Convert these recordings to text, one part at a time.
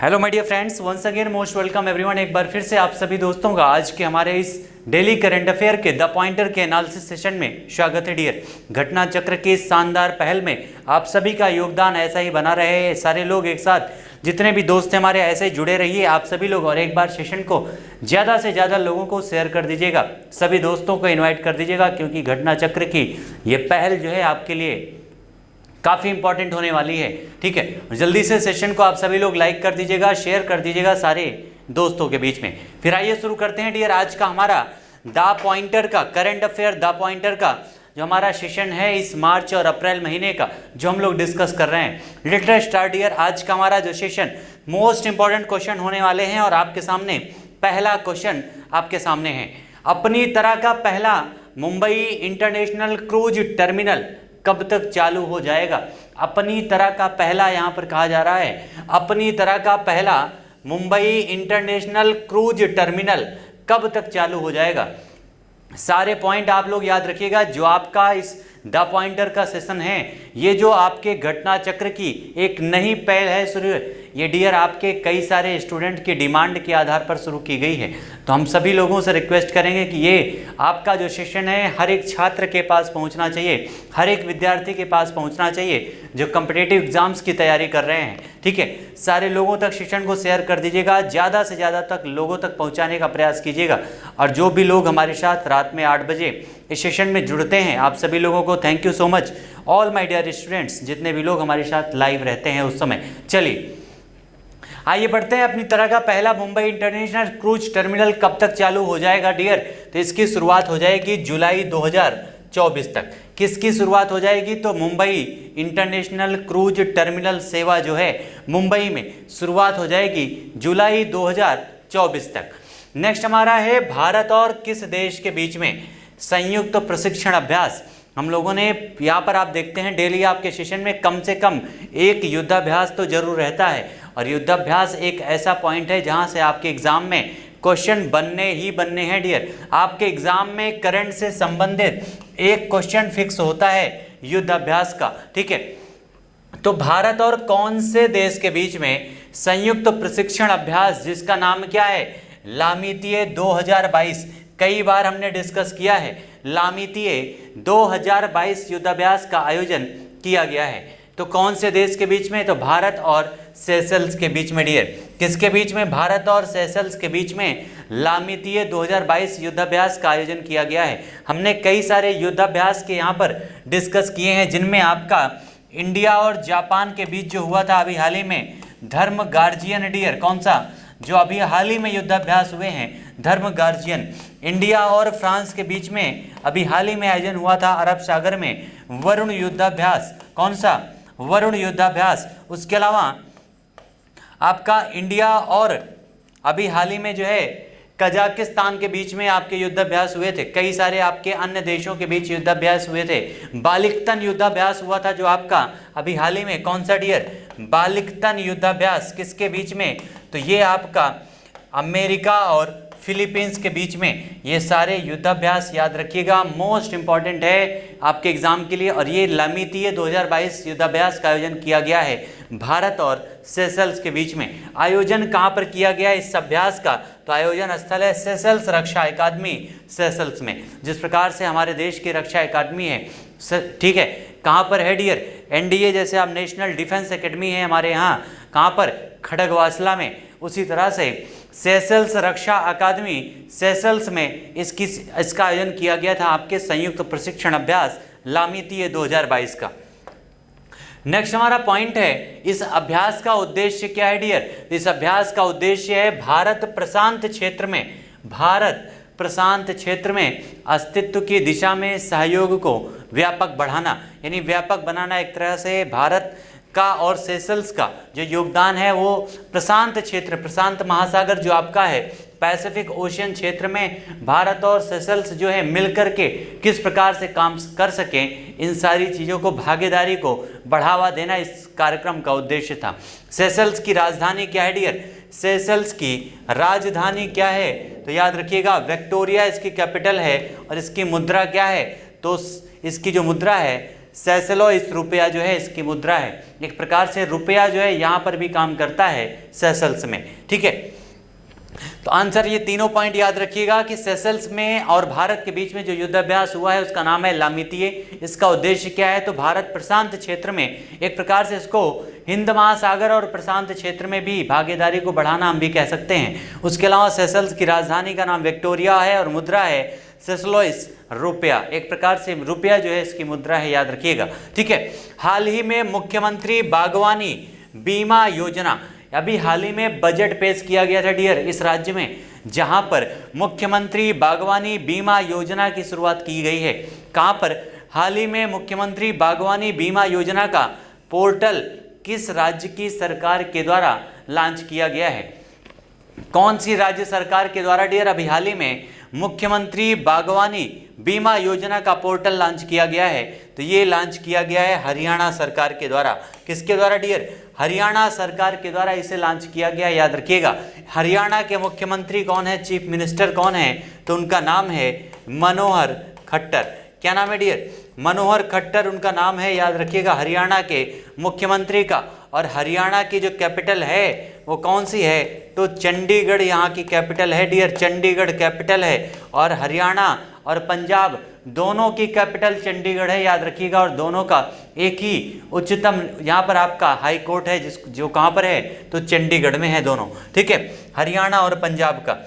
Hello my dear friends, once again most welcome everyone. एक बार फिर से आप सभी दोस्तों का आज के हमारे इस डेली करंट अफेयर के द पॉइंटर के एनालिसिस सेशन में स्वागत है डियर। घटना चक्र की इस शानदार पहल में आप सभी का योगदान ऐसा ही बना रहे। सारे लोग एक साथ, जितने भी दोस्त हमारे ऐसे ही जुड़े रहिए आप सभी लोग, और एक बार सेशन को ज़्यादा से ज़्यादा लोगों को शेयर कर दीजिएगा, सभी दोस्तों को इन्वाइट कर दीजिएगा, क्योंकि घटना चक्र की ये पहल जो है आपके लिए काफ़ी इंपॉर्टेंट होने वाली है। ठीक है, जल्दी से सेशन को आप सभी लोग लाइक कर दीजिएगा, शेयर कर दीजिएगा सारे दोस्तों के बीच में। फिर आइए शुरू करते हैं डियर आज का हमारा द पॉइंटर का करंट अफेयर, द पॉइंटर का जो हमारा सेशन है इस मार्च और अप्रैल महीने का, जो हम लोग डिस्कस कर रहे हैं। Let us start dear. आज का हमारा जो सेशन मोस्ट इंपॉर्टेंट क्वेश्चन होने वाले हैं, और आपके सामने पहला क्वेश्चन आपके सामने है। अपनी तरह का पहला मुंबई इंटरनेशनल क्रूज टर्मिनल कब तक चालू हो जाएगा? अपनी तरह का पहला, यहाँ पर कहा जा रहा है अपनी तरह का पहला मुंबई इंटरनेशनल क्रूज टर्मिनल कब तक चालू हो जाएगा। सारे पॉइंट आप लोग याद रखिएगा। जो आपका इस द पॉइंटर का सेशन है, ये जो आपके घटना चक्र की एक नई पहल है शुरू, ये डियर आपके कई सारे स्टूडेंट की डिमांड के आधार पर शुरू की गई है। तो हम सभी लोगों से रिक्वेस्ट करेंगे कि ये आपका जो सेशन है हर एक छात्र के पास पहुंचना चाहिए, हर एक विद्यार्थी के पास पहुंचना चाहिए जो कॉम्पिटिटिव एग्जाम्स की तैयारी कर रहे हैं। ठीक है, सारे लोगों तक सेशन को शेयर कर दीजिएगा, ज़्यादा से ज़्यादा तक लोगों तक पहुँचाने का प्रयास कीजिएगा। और जो भी लोग हमारे साथ रात में 8 बजे इस सेशन में जुड़ते हैं, आप सभी लोगों को thank you so much, all my dear students, जितने भी लोग हमारे साथ लाइव रहते हैं उस समय। चलिए आइए बढ़ते हैं। अपनी तरह का पहला मुंबई इंटरनेशनल क्रूज टर्मिनल कब तक चालू हो जाएगा डियर? तो इसकी शुरुआत हो जाएगी जुलाई 2024 तक। किसकी शुरुआत हो जाएगी? तो मुंबई इंटरनेशनल क्रूज टर्मिनल सेवा जो है मुंबई में शुरुआत हो जाएगी जुलाई 2024 तक। नेक्स्ट हमारा है भारत और किस देश के बीच में संयुक्त प्रशिक्षण अभ्यास। हम लोगों ने यहाँ पर आप देखते हैं डेली आपके सेशन में कम से कम एक युद्धाभ्यास तो जरूर रहता है, और युद्धाभ्यास एक ऐसा पॉइंट है जहाँ से आपके एग्जाम में क्वेश्चन बनने ही बनने हैं डियर। आपके एग्जाम में करंट से संबंधित एक क्वेश्चन फिक्स होता है युद्धाभ्यास का। ठीक है, तो भारत और कौन से देश के बीच में संयुक्त प्रशिक्षण अभ्यास, जिसका नाम क्या है? लामितीय 2022। कई बार हमने डिस्कस किया है, लामितीय 2022 युद्धाभ्यास का आयोजन किया गया है। तो कौन से देश के बीच में? तो भारत और सेशल्स के बीच में डियर। किसके बीच में? भारत और सेशल्स के बीच में लामितीय 2022 युद्धाभ्यास का आयोजन किया गया है। हमने कई सारे युद्धाभ्यास के यहाँ पर डिस्कस किए हैं, जिनमें आपका इंडिया और जापान के बीच जो हुआ था अभी हाल ही में, धर्म गार्जियन डियर। कौन सा? जो अभी हाल ही में युद्धाभ्यास हुए हैं, धर्म गार्जियन। इंडिया और फ्रांस के बीच में अभी हाल ही में आयोजन हुआ था अरब सागर में, वरुण युद्धाभ्यास। कौन सा? वरुण युद्धाभ्यास। उसके अलावा आपका इंडिया और अभी हाल ही में जो है कजाकिस्तान के बीच में आपके युद्धाभ्यास हुए थे। कई सारे आपके अन्य देशों के बीच युद्धाभ्यास हुए थे। बालिकतन युद्धाभ्यास हुआ था जो आपका अभी हाल ही में। कौन सा डियर? बालिकतन युद्धाभ्यास। किसके बीच में? तो ये आपका अमेरिका और फिलीपींस के बीच में ये सारे युद्धाभ्यास याद रखिएगा, मोस्ट इंपॉर्टेंट है आपके एग्जाम के लिए। और ये लामितीय 2022 युद्धाभ्यास का आयोजन किया गया है भारत और सेशल्स के बीच में। आयोजन कहाँ पर किया गया इस अभ्यास का? तो आयोजन स्थल है सेशल्स रक्षा अकादमी सेशल्स में। जिस प्रकार से हमारे देश की रक्षा अकादमी है, ठीक है, कहाँ पर है डियर? एनडीए जैसे आप नेशनल डिफेंस एकेडमी है हमारे यहाँ, कहाँ पर? खड़गवासला में। उसी तरह से सेशल्स रक्षा अकादमी सेशल्स में इसका आयोजन किया गया था आपके संयुक्त प्रशिक्षण अभ्यास लामितीय 2022 का। नेक्स्ट हमारा पॉइंट है, इस अभ्यास का उद्देश्य क्या है डियर? इस अभ्यास का उद्देश्य है भारत प्रशांत क्षेत्र में अस्तित्व की दिशा में सहयोग को व्यापक बढ़ाना, यानी व्यापक बनाना। एक तरह से भारत का और सेशल्स का जो योगदान है वो प्रशांत क्षेत्र, प्रशांत महासागर जो आपका है, पैसिफिक ओशियन क्षेत्र में भारत और सेशल्स जो है मिलकर के किस प्रकार से काम कर सकें, इन सारी चीज़ों को, भागीदारी को बढ़ावा देना इस कार्यक्रम का उद्देश्य था। सेशल्स की राजधानी क्या है डियर? सेशल्स की राजधानी क्या है? तो याद रखिएगा विक्टोरिया इसकी कैपिटल है। और इसकी मुद्रा क्या है? तो इसकी जो मुद्रा है सेसलोइस रुपया जो है इसकी मुद्रा है। एक प्रकार से रुपया जो है यहाँ पर भी काम करता है सेशल्स में, ठीक है। तो आंसर ये तीनों पॉइंट याद रखिएगा कि सेशल्स में और भारत के बीच में जो युद्धाभ्यास हुआ है उसका नाम है लामितिये। इसका उद्देश्य क्या है, तो भारत प्रशांत क्षेत्र में एक प्रकार से इसको हिंद महासागर और प्रशांत क्षेत्र में भी भागीदारी को बढ़ाना हम भी कह सकते हैं। उसके अलावा सेशल्स की राजधानी का नाम विक्टोरिया है और मुद्रा है सेशलोइस रुपया। एक प्रकार से रुपया जो है इसकी मुद्रा है, याद रखिएगा, ठीक है। हाल ही में मुख्यमंत्री बागवानी बीमा योजना, अभी हाल ही में बजट पेश किया गया था डियर इस राज्य में, जहां पर मुख्यमंत्री बागवानी बीमा योजना की शुरुआत की गई है। कहां पर, हाल ही में मुख्यमंत्री बागवानी बीमा योजना का पोर्टल किस राज्य की सरकार के द्वारा लॉन्च किया गया है? कौन सी राज्य सरकार के द्वारा डियर अभी हाल ही में मुख्यमंत्री बागवानी बीमा योजना का पोर्टल लॉन्च किया गया है? तो ये लॉन्च किया गया है हरियाणा सरकार के द्वारा। किसके द्वारा डियर? हरियाणा सरकार के द्वारा इसे लॉन्च किया गया, याद रखिएगा। हरियाणा के मुख्यमंत्री कौन है, चीफ मिनिस्टर कौन है? तो उनका नाम है मनोहर खट्टर। क्या नाम है डियर? मनोहर खट्टर उनका नाम है, याद रखिएगा, हरियाणा के मुख्यमंत्री का। और हरियाणा की जो कैपिटल है वो कौन सी है? तो चंडीगढ़ यहाँ की कैपिटल है डियर, चंडीगढ़ कैपिटल है। और हरियाणा और पंजाब दोनों की कैपिटल चंडीगढ़ है, याद रखिएगा। और दोनों का एक ही उच्चतम यहाँ पर आपका हाई कोर्ट है जो कहाँ पर है? तो चंडीगढ़ में है दोनों, ठीक है, हरियाणा और पंजाब का।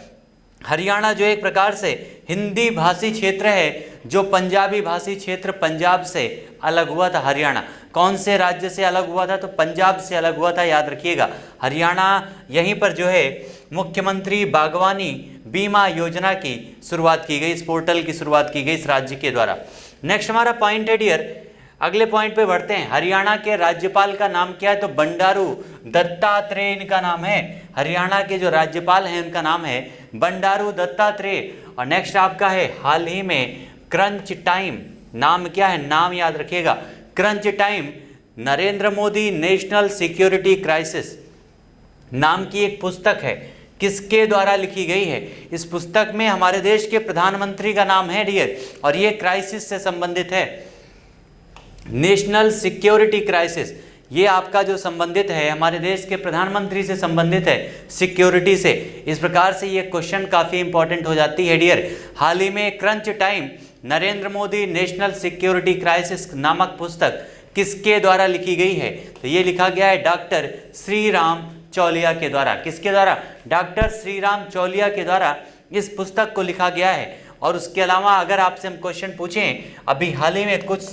हरियाणा जो एक प्रकार से हिंदी भाषी क्षेत्र है, जो पंजाबी भाषी क्षेत्र पंजाब से अलग हुआ था। हरियाणा कौन से राज्य से अलग हुआ था? तो पंजाब से अलग हुआ था, याद रखिएगा। हरियाणा यहीं पर जो है मुख्यमंत्री बागवानी बीमा योजना की शुरुआत की गई, इस पोर्टल की शुरुआत की गई इस राज्य के द्वारा। नेक्स्ट हमारा पॉइंट है डियर, अगले पॉइंट पे बढ़ते हैं। हरियाणा के राज्यपाल का नाम क्या है? तो बंडारू दत्तात्रेय इनका नाम है। हरियाणा के जो राज्यपाल हैं उनका नाम है बंडारू दत्तात्रेय। और नेक्स्ट आपका है हाल ही में क्रंच टाइम, नाम क्या है? नाम याद रखिएगा, crunch time Narendra Modi national security crisis नाम की एक पुस्तक है। किसके द्वारा लिखी गई है? इस पुस्तक में हमारे देश के प्रधानमंत्री का नाम है डियर, और ये क्राइसिस से संबंधित है, नेशनल सिक्योरिटी क्राइसिस। ये आपका जो संबंधित है हमारे देश के प्रधानमंत्री से संबंधित है, सिक्योरिटी से। इस प्रकार से ये क्वेश्चन काफ़ी इंपॉर्टेंट हो जाती है डियर। हाल ही में crunch time Narendra Modi national security crisis नामक पुस्तक किसके द्वारा लिखी गई है? तो ये लिखा गया है डॉक्टर श्री राम चौलिया के द्वारा। किसके द्वारा? डॉक्टर श्री राम चौलिया के द्वारा इस पुस्तक को लिखा गया है। और उसके अलावा अगर आपसे हम क्वेश्चन पूछें, अभी हाल ही में कुछ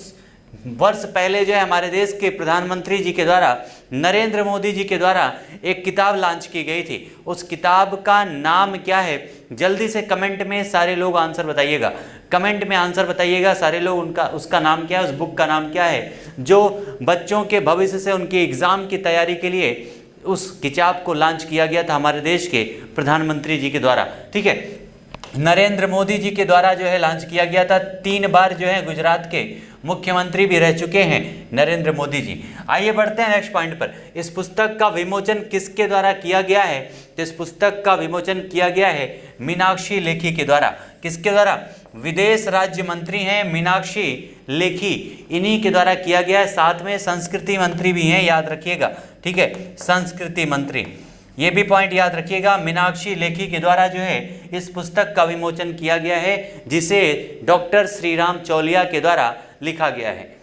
वर्ष पहले जो है हमारे देश के प्रधानमंत्री जी के द्वारा, नरेंद्र मोदी जी के द्वारा एक किताब लॉन्च की गई थी। उस किताब का नाम क्या है? जल्दी से कमेंट में सारे लोग आंसर बताइएगा, कमेंट में आंसर बताइएगा सारे लोग, उसका नाम क्या है, उस बुक का नाम क्या है, जो बच्चों के भविष्य से उनके एग्ज़ाम की तैयारी के लिए उस किताब को लॉन्च किया गया था हमारे देश के प्रधानमंत्री जी के द्वारा, ठीक है, नरेंद्र मोदी जी के द्वारा जो है लॉन्च किया गया था। 3 बार जो है गुजरात के मुख्यमंत्री भी रह चुके हैं नरेंद्र मोदी जी। आइए बढ़ते हैं नेक्स्ट पॉइंट पर। इस पुस्तक का विमोचन किसके द्वारा किया गया है? तो इस पुस्तक का विमोचन किया गया है मीनाक्षी लेखी के द्वारा। किसके द्वारा? विदेश राज्य मंत्री हैं मीनाक्षी लेखी, इन्हीं के द्वारा किया गया है। साथ में संस्कृति मंत्री भी हैं, याद रखिएगा, ठीक है, संस्कृति मंत्री, ये भी पॉइंट याद रखिएगा। मीनाक्षी लेखी के द्वारा जो है इस पुस्तक का विमोचन किया गया है, जिसे डॉक्टर श्री राम चौलिया के द्वारा लिखा गया है।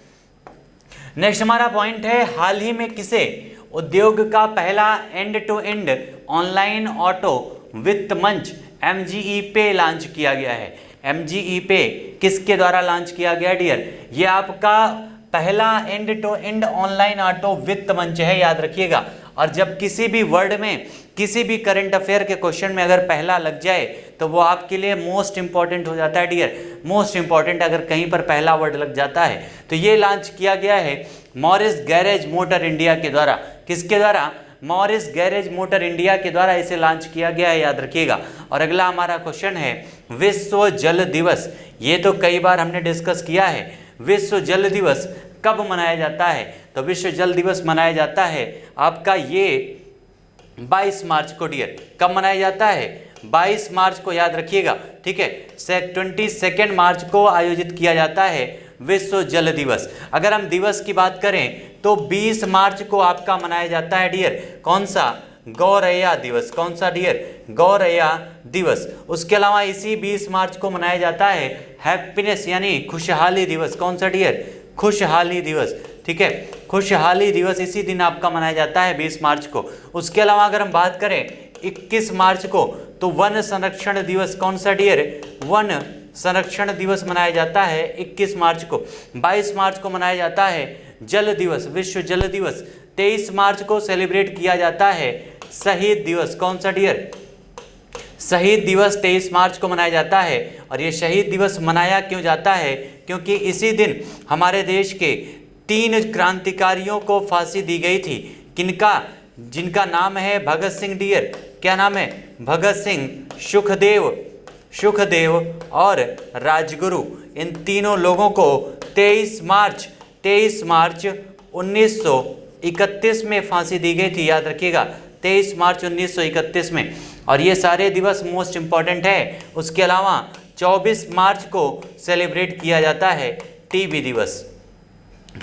नेक्स्ट हमारा पॉइंट है, हाल ही में किसे उद्योग का पहला end to end online auto वित्त मंच MGE पे लॉन्च किया गया है? MGE पे किसके द्वारा लॉन्च किया गया डियर? ये आपका पहला end to end online auto वित्त मंच है, याद रखिएगा। और जब किसी भी वर्ड में, किसी भी करंट अफेयर के क्वेश्चन में अगर पहला लग जाए तो वो आपके लिए मोस्ट इंपॉर्टेंट हो जाता है डियर, मोस्ट इंपॉर्टेंट अगर कहीं पर पहला वर्ड लग जाता है। तो ये लॉन्च किया गया है मॉरिस गैरेज मोटर इंडिया के द्वारा। किसके द्वारा? मॉरिस गैरेज मोटर इंडिया के द्वारा इसे लॉन्च किया गया है, याद रखिएगा। और अगला हमारा क्वेश्चन है विश्व जल दिवस। ये तो कई बार हमने डिस्कस किया है, विश्व जल दिवस कब मनाया जाता है? तो विश्व जल दिवस मनाया जाता है आपका ये 22 मार्च को डियर। कब मनाया जाता है? 22 मार्च को, याद रखिएगा, ठीक है। 22 मार्च को आयोजित किया जाता है विश्व जल दिवस। अगर हम दिवस की बात करें तो 20 मार्च को आपका मनाया जाता है डियर, कौन सा, गौरैया दिवस। कौन सा डियर, गौरैया दिवस। उसके अलावा इसी 20 मार्च को मनाया जाता है हैप्पीनेस यानी खुशहाली दिवस। कौन सा डियर, खुशहाली दिवस। ठीक है, खुशहाली दिवस इसी दिन आपका मनाया जाता है 20 मार्च को। उसके अलावा अगर हम बात करें 21 मार्च को तो वन संरक्षण दिवस। कौन सा डियर, वन संरक्षण दिवस मनाया जाता है 21 मार्च को। 22 मार्च को मनाया जाता है जल दिवस, विश्व जल दिवस। 23 मार्च को सेलिब्रेट किया जाता है शहीद दिवस। कौन सा डियर, शहीद दिवस 23 मार्च को मनाया जाता है। और ये शहीद दिवस मनाया क्यों जाता है, क्योंकि इसी दिन हमारे देश के 3 क्रांतिकारियों को फांसी दी गई थी। किनका, जिनका नाम है भगत सिंह डियर। क्या नाम है, भगत सिंह, सुखदेव और राजगुरु। इन तीनों लोगों को 23 मार्च 1931 में फांसी दी गई थी, याद रखिएगा 23 मार्च 1931 में। और ये सारे दिवस मोस्ट इम्पॉर्टेंट है। उसके अलावा 24 मार्च को सेलिब्रेट किया जाता है टीबी दिवस।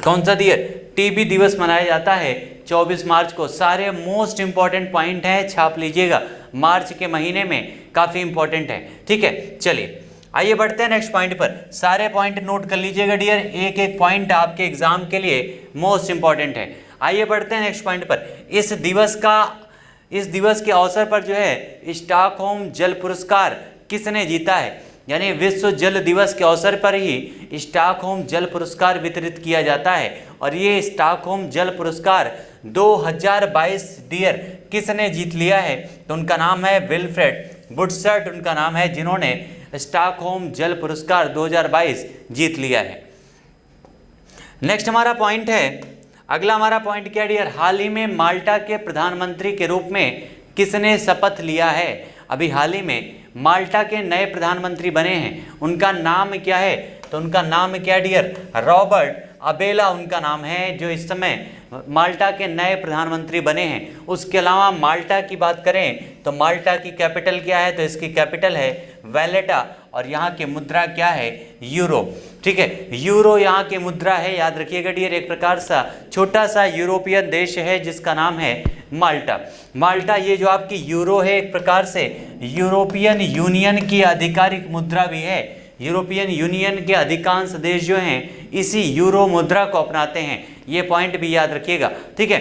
कौन सा दियर, टीबी दिवस मनाया जाता है 24 मार्च को। सारे मोस्ट इंपॉर्टेंट पॉइंट हैं, छाप लीजिएगा, मार्च के महीने में काफ़ी इंपॉर्टेंट है। ठीक है, चलिए आइए बढ़ते हैं नेक्स्ट पॉइंट पर। सारे पॉइंट नोट कर लीजिएगा डियर, एक एक पॉइंट आपके एग्जाम के लिए मोस्ट इंपॉर्टेंट है। आइए बढ़ते हैं नेक्स्ट पॉइंट पर। इस दिवस के अवसर पर जो है स्टॉकहोम जल पुरस्कार किसने जीता है, यानी विश्व जल दिवस के अवसर पर ही स्टॉकहोम जल पुरस्कार वितरित किया जाता है। और ये स्टॉकहोम जल पुरस्कार 2022 डियर किसने जीत लिया है, तो उनका नाम है विल्फ्रेड बुटसर्ट, उनका नाम है, जिन्होंने स्टॉकहोम जल पुरस्कार 2022 जीत लिया है। नेक्स्ट हमारा पॉइंट है, अगला हमारा पॉइंट क्या डियर, हाल ही में माल्टा के प्रधानमंत्री के रूप में किसने शपथ लिया है। अभी हाल ही में माल्टा के नए प्रधानमंत्री बने हैं, उनका नाम क्या है, तो उनका नाम क्या डियर, रॉबर्ट अबेला उनका नाम है, जो इस समय माल्टा के नए प्रधानमंत्री बने हैं। उसके अलावा माल्टा की बात करें तो माल्टा की कैपिटल क्या है, तो इसकी कैपिटल है वैलेटा और यहाँ की मुद्रा क्या है, यूरो। ठीक है, यूरो यहाँ की मुद्रा है, याद रखिएगा डियर। एक प्रकार सा छोटा सा यूरोपियन देश है जिसका नाम है माल्टा। माल्टा ये जो आपकी यूरो है एक प्रकार से यूरोपियन यूनियन की आधिकारिक मुद्रा भी है। यूरोपियन यूनियन के अधिकांश देश जो हैं इसी यूरो मुद्रा को अपनाते हैं, ये पॉइंट भी याद रखिएगा। ठीक है,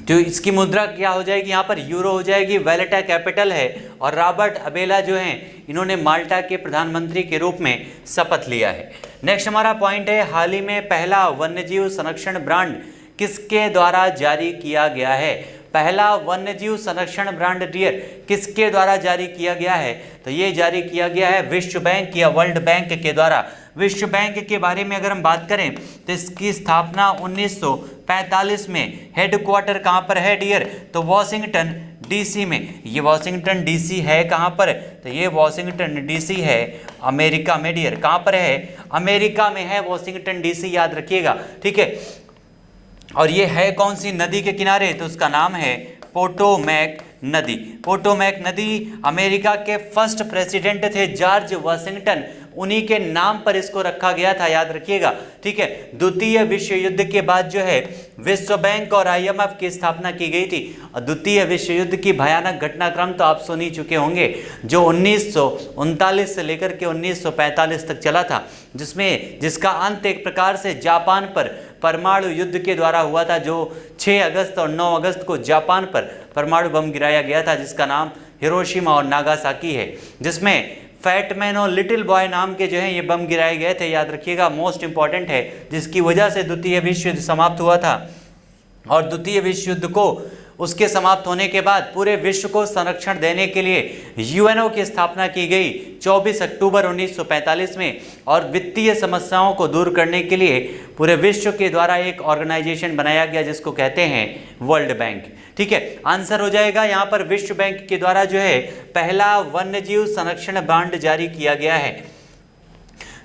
तो इसकी मुद्रा क्या हो जाएगी, यहाँ पर यूरो हो जाएगी, वैलेटा कैपिटल है। और रॉबर्ट अबेला जो हैं इन्होंने माल्टा के प्रधानमंत्री के रूप में शपथ लिया है। नेक्स्ट हमारा पॉइंट है, हाल ही में पहला वन्यजीव संरक्षण ब्रांड किसके द्वारा जारी किया गया है। पहला वन्यजीव संरक्षण ब्रांड डियर किसके द्वारा जारी किया गया है, तो ये जारी किया गया है विश्व बैंक या वर्ल्ड बैंक के द्वारा। विश्व बैंक के बारे में अगर हम बात करें तो इसकी स्थापना 1945 में, हेडक्वार्टर कहाँ पर है डियर, तो वॉशिंगटन डीसी में। ये वॉशिंगटन डीसी है कहाँ पर, तो ये वॉशिंगटन डीसी है अमेरिका में डियर। कहाँ पर है, अमेरिका में है वॉशिंगटन डीसी, याद रखिएगा। ठीक है, और ये है कौन सी नदी के किनारे, तो उसका नाम है पोटोमैक नदी। पोटोमैक नदी अमेरिका के फर्स्ट प्रेसिडेंट थे जॉर्ज वाशिंगटन, उन्हीं के नाम पर इसको रखा गया था, याद रखिएगा। ठीक है, द्वितीय विश्व युद्ध के बाद जो है विश्व बैंक और आईएमएफ की स्थापना की गई थी। और द्वितीय विश्व युद्ध की भयानक घटनाक्रम तो आप सुन ही चुके होंगे, जो 1939 से लेकर के 1945 तक चला था, जिसका अंत एक प्रकार से जापान पर परमाणु युद्ध के द्वारा हुआ था, जो 6 अगस्त और 9 अगस्त को जापान पर परमाणु बम गिराया गया था, जिसका नाम हिरोशिमा और नागासाकी है, जिसमें फैटमैन और लिटिल बॉय नाम के जो हैं ये बम गिराए गए थे, याद रखिएगा, मोस्ट इंपॉर्टेंट है, जिसकी वजह से द्वितीय विश्व युद्ध समाप्त हुआ था। और द्वितीय विश्व युद्ध को उसके समाप्त होने के बाद पूरे विश्व को संरक्षण देने के लिए यूएनओ की स्थापना की गई 24 अक्टूबर 1945 में। और वित्तीय समस्याओं को दूर करने के लिए पूरे विश्व के द्वारा एक ऑर्गेनाइजेशन बनाया गया जिसको कहते हैं वर्ल्ड बैंक। ठीक है, आंसर हो जाएगा यहाँ पर विश्व बैंक के द्वारा जो है पहला वन्यजीव संरक्षण बांड जारी किया गया है।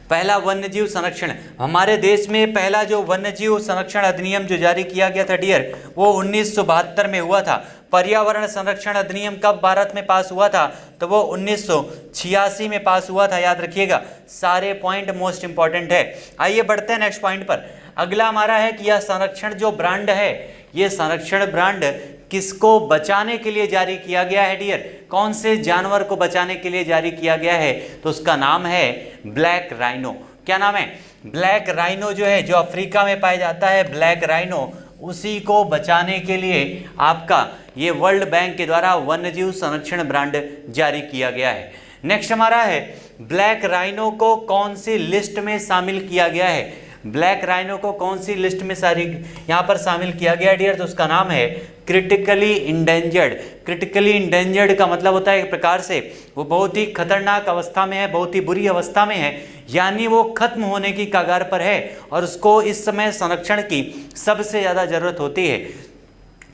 पहला वन्यजीव संरक्षण, हमारे देश में पहला जो वन्यजीव संरक्षण अधिनियम जो जारी किया गया था डियर, वो 1972 में हुआ था। पर्यावरण संरक्षण अधिनियम कब भारत में पास हुआ था, तो वो 1986 में पास हुआ था, याद रखिएगा। सारे पॉइंट मोस्ट इंपॉर्टेंट है। आइए बढ़ते हैं नेक्स्ट पॉइंट पर। अगला हमारा है कि यह संरक्षण जो ब्रांड है, ये संरक्षण ब्रांड किसको बचाने के लिए जारी किया गया है डियर, कौन से जानवर को बचाने के लिए जारी किया गया है, तो उसका नाम है ब्लैक राइनो। क्या नाम है? ब्लैक राइनो जो है, जो अफ्रीका में पाया जाता है ब्लैक राइनो, उसी को बचाने के लिए आपका ये वर्ल्ड बैंक के द्वारा वन्यजीव संरक्षण ब्रांड जारी किया गया है। नेक्स्ट हमारा है ब्लैक राइनो को कौन सी लिस्ट में शामिल किया गया है, ब्लैक राइनो को कौन सी लिस्ट में यहाँ पर शामिल किया गया डियर, तो उसका नाम है क्रिटिकली इंडेंजर्ड। क्रिटिकली इंडेंजर्ड का मतलब होता है एक प्रकार से वो बहुत ही खतरनाक अवस्था में है, बहुत ही बुरी अवस्था में है, यानी वो खत्म होने की कगार पर है और उसको इस समय संरक्षण की सबसे ज़्यादा जरूरत होती है।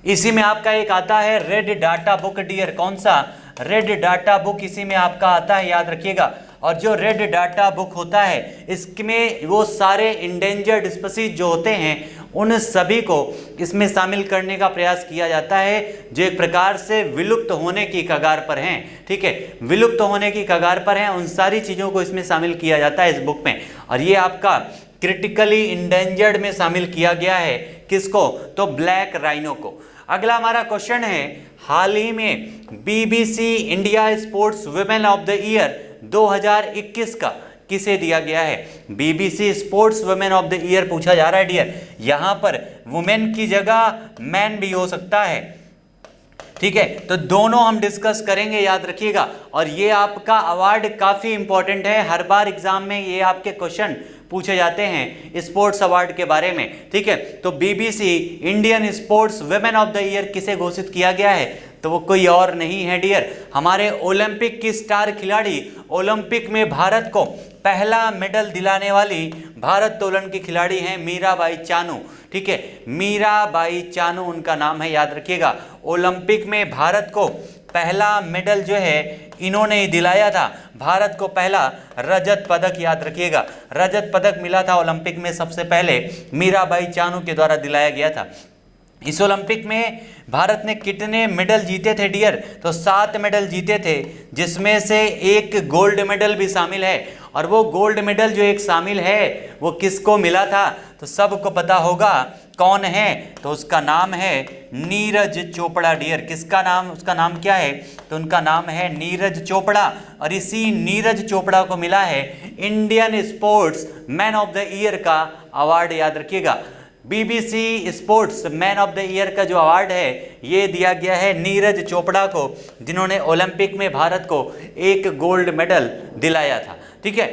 इसी में आपका एक आता है रेड डाटा बुक डियर, कौन सा? रेड डाटा बुक इसी में आपका आता है, याद रखिएगा। और जो रेड डाटा बुक होता है, इसमें वो सारे इंडेंजर्ड स्पीशीज जो होते हैं उन सभी को इसमें शामिल करने का प्रयास किया जाता है जो एक प्रकार से विलुप्त होने की कगार पर हैं। ठीक है, विलुप्त होने की कगार पर हैं, उन सारी चीज़ों को इसमें शामिल किया जाता है इस बुक में। और ये आपका क्रिटिकली इंडेंजर्ड में शामिल किया गया है, किसको? तो ब्लैक राइनो को। अगला हमारा क्वेश्चन है, हाल ही में BBC India sports women of the year 2021 का किसे दिया गया है? BBC sports women of the year पूछा जा रहा है डियर। यहां पर वुमेन की जगह मैन भी हो सकता है, ठीक है, तो दोनों हम डिस्कस करेंगे, याद रखिएगा। और ये आपका अवार्ड काफी इंपॉर्टेंट है, हर बार एग्जाम में ये आपके क्वेश्चन पूछे जाते हैं स्पोर्ट्स अवार्ड के बारे में। ठीक है, तो BBC Indian sports women of the year किसे घोषित किया गया है, तो वो कोई और नहीं है डियर, हमारे ओलंपिक की स्टार खिलाड़ी, ओलंपिक में भारत को पहला मेडल दिलाने वाली भारोत्तोलन की खिलाड़ी हैं मीराबाई चानू। ठीक है, मीराबाई चानू उनका नाम है, याद रखिएगा। ओलंपिक में भारत को पहला मेडल जो है इन्होंने ही दिलाया था, भारत को पहला रजत पदक, याद रखिएगा, रजत पदक मिला था ओलंपिक में सबसे पहले मीराबाई चानू के द्वारा दिलाया गया था। इस ओलंपिक में भारत ने कितने मेडल जीते थे डियर, तो 7 मेडल जीते थे, जिसमें से एक गोल्ड मेडल भी शामिल है। और वो गोल्ड मेडल जो एक शामिल है वो किसको मिला था, तो सबको पता होगा कौन है, तो उसका नाम है नीरज चोपड़ा डियर। किसका नाम? उसका नाम क्या है, तो उनका नाम है नीरज चोपड़ा। और इसी नीरज चोपड़ा को मिला है Indian sports man of the year का अवार्ड, याद रखिएगा। BBC sports man of the year का जो अवार्ड है ये दिया गया है नीरज चोपड़ा को, जिन्होंने ओलंपिक में भारत को एक गोल्ड मेडल दिलाया था। ठीक है,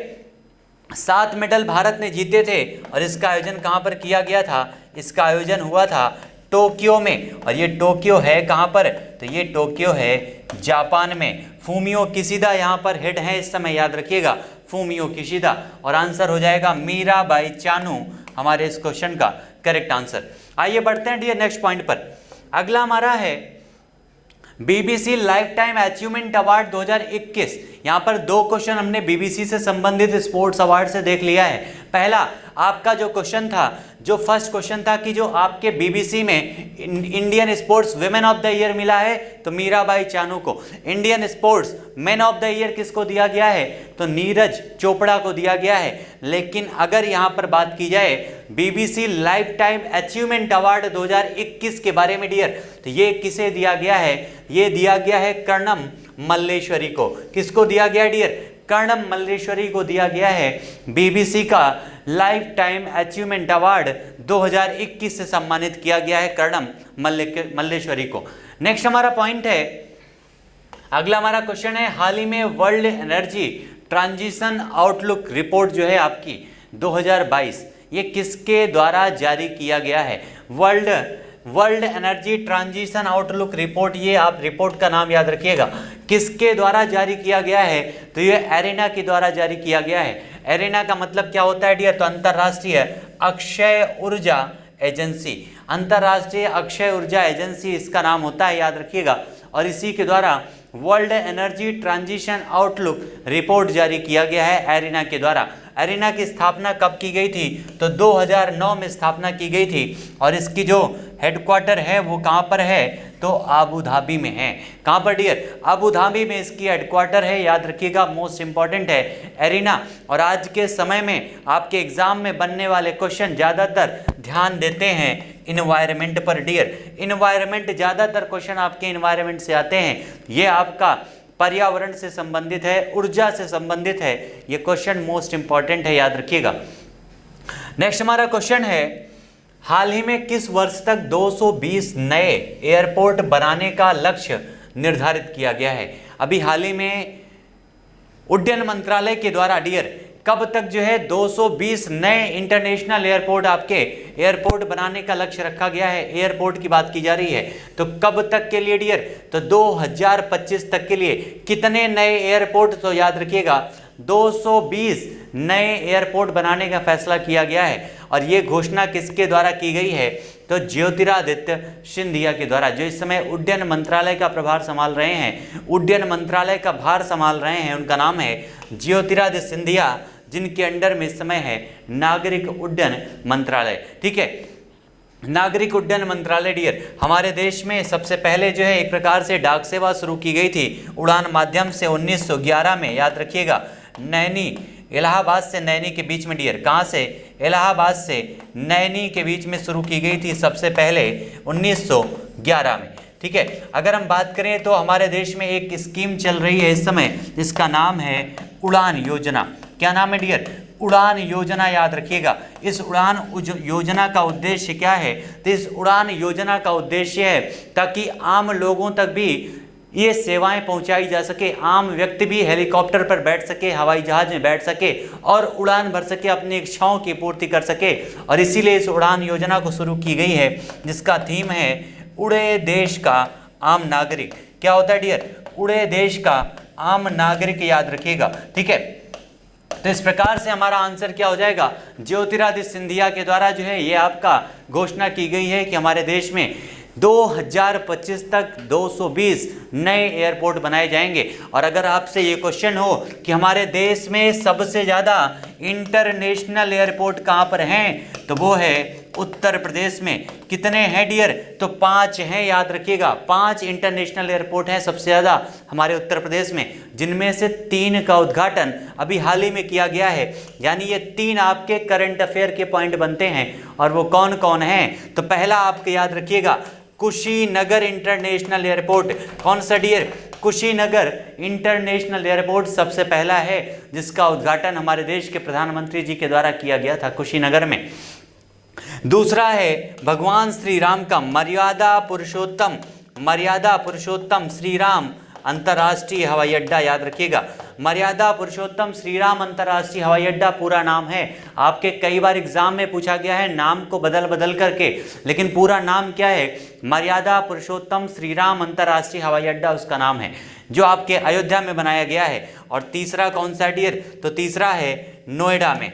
7 मेडल भारत ने जीते थे। और इसका आयोजन कहाँ पर किया गया था? इसका आयोजन हुआ था टोक्यो में। और ये टोक्यो है कहाँ पर, तो ये टोक्यो है जापान में। फूमियो किशिदा यहाँ पर हेड है इस समय, याद रखिएगा, फूमियो किशिदा। और आंसर हो जाएगा मीराबाई चानू, हमारे इस क्वेश्चन का करेक्ट आंसर। आइए बढ़ते हैं डियर नेक्स्ट पॉइंट पर। अगला हमारा है BBC life time achievement award 2021। यहाँ पर 2 क्वेश्चन हमने बीबीसी से संबंधित स्पोर्ट्स अवार्ड से देख लिया है। पहला आपका जो क्वेश्चन था, जो फर्स्ट क्वेश्चन था कि जो आपके बीबीसी में Indian sports women of the year मिला है तो मीराबाई चानू को, Indian sports man of the year किसको दिया गया है, तो नीरज चोपड़ा को दिया गया है। लेकिन अगर यहाँ पर बात की जाए BBC life time achievement award 2021 के बारे में डियर, तो ये किसे दिया गया है, ये दिया गया है कर्णम मल्लेश्वरी को। किसको दिया गया डियर, कर्णम मल्लेश्वरी को दिया गया है बीबीसी का लाइफ टाइम अचीवमेंट अवार्ड 2021 से सम्मानित किया गया है कर्णम मल्लेश्वरी को। नेक्स्ट हमारा पॉइंट है, अगला हमारा क्वेश्चन है, हाल ही में world energy transition outlook report जो है आपकी 2022, ये किसके द्वारा जारी किया गया है? World energy transition outlook report, ये आप रिपोर्ट का नाम याद रखिएगा, किसके द्वारा जारी किया गया है, तो ये एरेना के द्वारा जारी किया गया है। एरेना का मतलब क्या होता है डियर, तो अंतरराष्ट्रीय अक्षय ऊर्जा एजेंसी, अंतरराष्ट्रीय अक्षय ऊर्जा एजेंसी इसका नाम होता है, याद रखिएगा। और इसी के द्वारा world energy transition outlook report जारी किया गया है एरेना के द्वारा। एरिना की स्थापना कब की गई थी? तो 2009 में स्थापना की गई थी और इसकी जो हेडक्वार्टर है वो कहाँ पर है? तो अबू धाबी में है। कहाँ पर डियर? अबू धाबी में इसकी हेडक्वार्टर है, याद रखिएगा, मोस्ट इंपॉर्टेंट है एरिना। और आज के समय में आपके एग्जाम में बनने वाले क्वेश्चन ज़्यादातर ध्यान देते हैं इन्वायरमेंट पर डियर। इन्वायरमेंट, ज़्यादातर क्वेश्चन आपके इन्वायरमेंट से आते हैं। ये आपका पर्यावरण से संबंधित है, ऊर्जा से संबंधित है, ये क्वेश्चन मोस्ट इंपॉर्टेंट है, याद रखिएगा। नेक्स्ट हमारा क्वेश्चन है, हाल ही में किस वर्ष तक 220 नए एयरपोर्ट बनाने का लक्ष्य निर्धारित किया गया है? अभी हाल ही में उड्डयन मंत्रालय के द्वारा डियर कब तक जो है 220 नए इंटरनेशनल एयरपोर्ट, आपके एयरपोर्ट बनाने का लक्ष्य रखा गया है। एयरपोर्ट की बात की जा रही है, तो कब तक के लिए डियर? तो 2025 तक के लिए। कितने नए एयरपोर्ट? तो याद रखिएगा 220 नए एयरपोर्ट बनाने का फैसला किया गया है। और ये घोषणा किसके द्वारा की गई है? तो ज्योतिरादित्य सिंधिया के द्वारा, जो इस समय उड्डयन मंत्रालय का प्रभार संभाल रहे हैं, उड्डयन मंत्रालय का भार संभाल रहे हैं, उनका नाम है ज्योतिरादित्य सिंधिया, जिनके अंडर में इस समय है नागरिक उड्डयन मंत्रालय। ठीक है, नागरिक उड्डयन मंत्रालय डियर हमारे देश में सबसे पहले जो है एक प्रकार से डाक सेवा शुरू की गई थी उड़ान माध्यम से 1911 में, याद रखिएगा। नैनी, इलाहाबाद से नैनी के बीच में डियर, कहाँ से? इलाहाबाद से नैनी के बीच में शुरू की गई थी सबसे पहले 1911 में। ठीक है, अगर हम बात करें तो हमारे देश में एक स्कीम चल रही है इस समय, जिसका नाम है उड़ान योजना। क्या नाम है डियर? उड़ान योजना, याद रखिएगा। इस उड़ान योजना का उद्देश्य क्या है? तो इस उड़ान योजना का उद्देश्य है ताकि आम लोगों तक भी ये सेवाएं पहुंचाई जा सके, आम व्यक्ति भी हेलीकॉप्टर पर बैठ सके, हवाई जहाज में बैठ सके और उड़ान भर सके, अपनी इच्छाओं की पूर्ति कर सके। और इसीलिए इस उड़ान योजना को शुरू की गई है, जिसका थीम है उड़े देश का आम नागरिक। क्या होता है डियर? उड़े देश का आम नागरिक, याद रखिएगा। ठीक है, तो इस प्रकार से हमारा आंसर क्या हो जाएगा? ज्योतिरादित्य सिंधिया के द्वारा जो है ये आपका घोषणा की गई है कि हमारे देश में 2025 तक 220 नए एयरपोर्ट बनाए जाएंगे। और अगर आपसे ये क्वेश्चन हो कि हमारे देश में सबसे ज़्यादा इंटरनेशनल एयरपोर्ट कहाँ पर हैं, तो वो है उत्तर प्रदेश में। कितने हैं डियर? तो 5 हैं, याद रखिएगा। 5 इंटरनेशनल एयरपोर्ट हैं सबसे ज़्यादा हमारे उत्तर प्रदेश में, जिनमें से 3 का उद्घाटन अभी हाल ही में किया गया है। यानी ये 3 आपके करंट अफेयर के पॉइंट बनते हैं। और वो कौन कौन हैं? तो पहला आपके याद रखिएगा, कुशीनगर इंटरनेशनल एयरपोर्ट। कौन सा डियर? कुशीनगर इंटरनेशनल एयरपोर्ट सबसे पहला है, जिसका उद्घाटन हमारे देश के प्रधानमंत्री जी के द्वारा किया गया था कुशीनगर में। दूसरा है भगवान श्री राम का मर्यादा पुरुषोत्तम श्री राम अंतर्राष्ट्रीय हवाई अड्डा, याद रखिएगा। मर्यादा पुरुषोत्तम श्री राम अंतर्राष्ट्रीय हवाई अड्डा पूरा नाम है। आपके कई बार एग्जाम में पूछा गया है नाम को बदल करके, लेकिन पूरा नाम क्या है? मर्यादा पुरुषोत्तम श्री राम अंतर्राष्ट्रीय हवाई अड्डा उसका नाम है, जो आपके अयोध्या में बनाया गया है। और तीसरा कौन सा डियर? तो तीसरा है नोएडा में,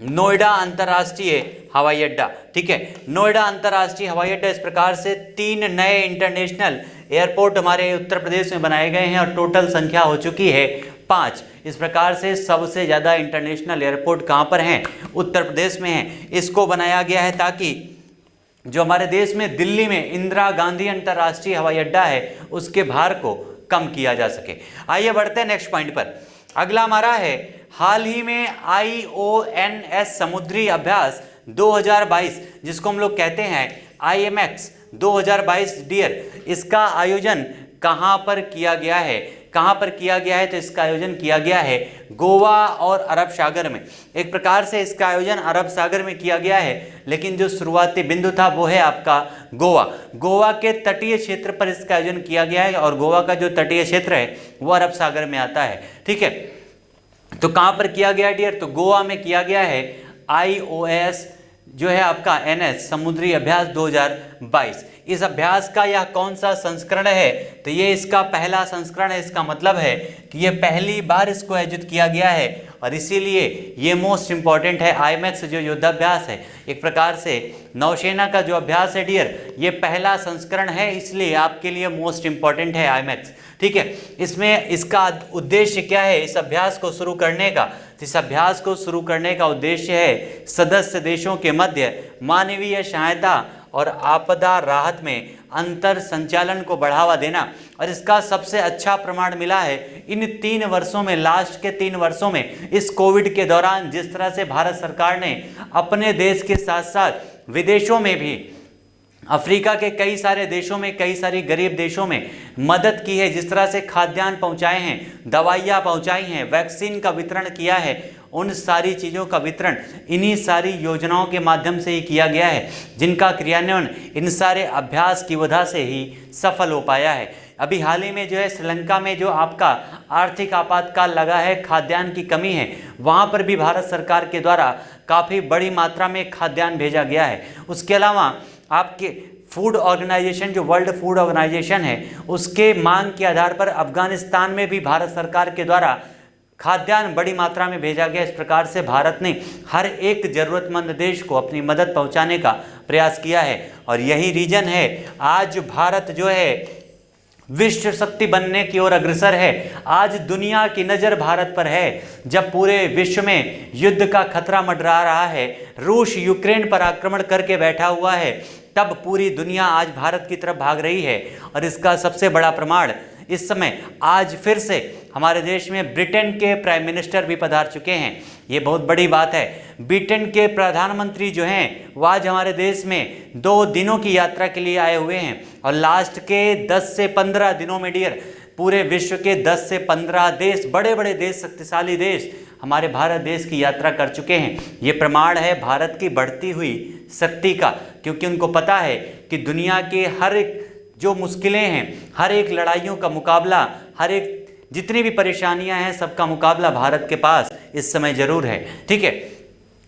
नोएडा अंतर्राष्ट्रीय हवाई अड्डा। ठीक है, नोएडा अंतर्राष्ट्रीय हवाई अड्डा। इस प्रकार से 3 नए इंटरनेशनल एयरपोर्ट हमारे उत्तर प्रदेश में बनाए गए हैं और टोटल संख्या हो चुकी है 5। इस प्रकार से सबसे ज़्यादा इंटरनेशनल एयरपोर्ट कहाँ पर हैं? उत्तर प्रदेश में हैं। इसको बनाया गया है ताकि जो हमारे देश में दिल्ली में इंदिरा गांधी अंतर्राष्ट्रीय हवाई अड्डा है, उसके भार को कम किया जा सके। आइए बढ़ते हैं नेक्स्ट पॉइंट पर। अगला हमारा है, हाल ही में IONS समुद्री अभ्यास 2022, जिसको हम लोग कहते हैं IMX 2022 डियर, इसका आयोजन कहाँ पर किया गया है? कहाँ पर किया गया है? तो इसका आयोजन किया गया है गोवा और अरब सागर में। एक प्रकार से इसका आयोजन अरब सागर में किया गया है, लेकिन जो शुरुआती बिंदु था वो है आपका गोवा। गोवा के तटीय क्षेत्र पर इसका आयोजन किया गया है और गोवा का जो तटीय क्षेत्र है वो अरब सागर में आता है। ठीक है, तो कहाँ पर किया गया डियर? तो गोवा में किया गया है IOS जो है आपका NS समुद्री अभ्यास 2022। इस अभ्यास का यह कौन सा संस्करण है? तो ये इसका पहला संस्करण है। इसका मतलब है कि ये पहली बार इसको आयोजित किया गया है और इसीलिए ये मोस्ट इंपॉर्टेंट है। IMX जो युद्धाभ्यास है, एक प्रकार से नौसेना का जो अभ्यास है डियर, ये पहला संस्करण है, इसलिए आपके लिए मोस्ट इंपॉर्टेंट है IMX। ठीक है, इसमें इसका उद्देश्य क्या है इस अभ्यास को शुरू करने का? तो इस अभ्यास को शुरू करने का उद्देश्य है सदस्य देशों के मध्य मानवीय सहायता और आपदा राहत में अंतर संचालन को बढ़ावा देना। और इसका सबसे अच्छा प्रमाण मिला है इन 3 वर्षों में, लास्ट के 3 वर्षों में, इस कोविड के दौरान जिस तरह से भारत सरकार ने अपने देश के साथ साथ विदेशों में भी, अफ्रीका के कई सारे देशों में, कई सारी गरीब देशों में मदद की है, जिस तरह से खाद्यान्न पहुंचाए हैं, दवाइयाँ पहुंचाई हैं, वैक्सीन का वितरण किया है, उन सारी चीज़ों का वितरण इन्हीं सारी योजनाओं के माध्यम से ही किया गया है, जिनका क्रियान्वयन इन सारे अभ्यास की वजह से ही सफल हो पाया है। अभी हाल ही में जो है श्रीलंका में जो आपका आर्थिक आपातकाल लगा है, खाद्यान्न की कमी है, वहाँ पर भी भारत सरकार के द्वारा काफ़ी बड़ी मात्रा में खाद्यान्न भेजा गया है। उसके अलावा आपके फूड ऑर्गेनाइजेशन, जो वर्ल्ड फूड ऑर्गेनाइजेशन है, उसके मांग के आधार पर अफगानिस्तान में भी भारत सरकार के द्वारा खाद्यान्न बड़ी मात्रा में भेजा गया। इस प्रकार से भारत ने हर एक ज़रूरतमंद देश को अपनी मदद पहुंचाने का प्रयास किया है। और यही रीजन है आज भारत जो है विश्व शक्ति बनने की ओर अग्रसर है। आज दुनिया की नज़र भारत पर है। जब पूरे विश्व में युद्ध का खतरा मंडरा रहा है, रूस यूक्रेन पर आक्रमण करके बैठा हुआ है, तब पूरी दुनिया आज भारत की तरफ भाग रही है। और इसका सबसे बड़ा प्रमाण इस समय आज फिर से हमारे देश में ब्रिटेन के प्राइम मिनिस्टर भी पधार चुके हैं। ये बहुत बड़ी बात है। ब्रिटेन के प्रधानमंत्री जो हैं वो आज हमारे देश में 2 दिनों की यात्रा के लिए आए हुए हैं। और लास्ट के 10 से 15 दिनों में डियर पूरे विश्व के 10 से 15 देश, बड़े बड़े देश, शक्तिशाली देश हमारे भारत देश की यात्रा कर चुके हैं। ये प्रमाण है भारत की बढ़ती हुई शक्ति का, क्योंकि उनको पता है कि दुनिया के हर एक जो मुश्किलें हैं, हर एक लड़ाइयों का मुकाबला, हर एक जितनी भी परेशानियां हैं, सबका मुकाबला भारत के पास इस समय जरूर है। ठीक है,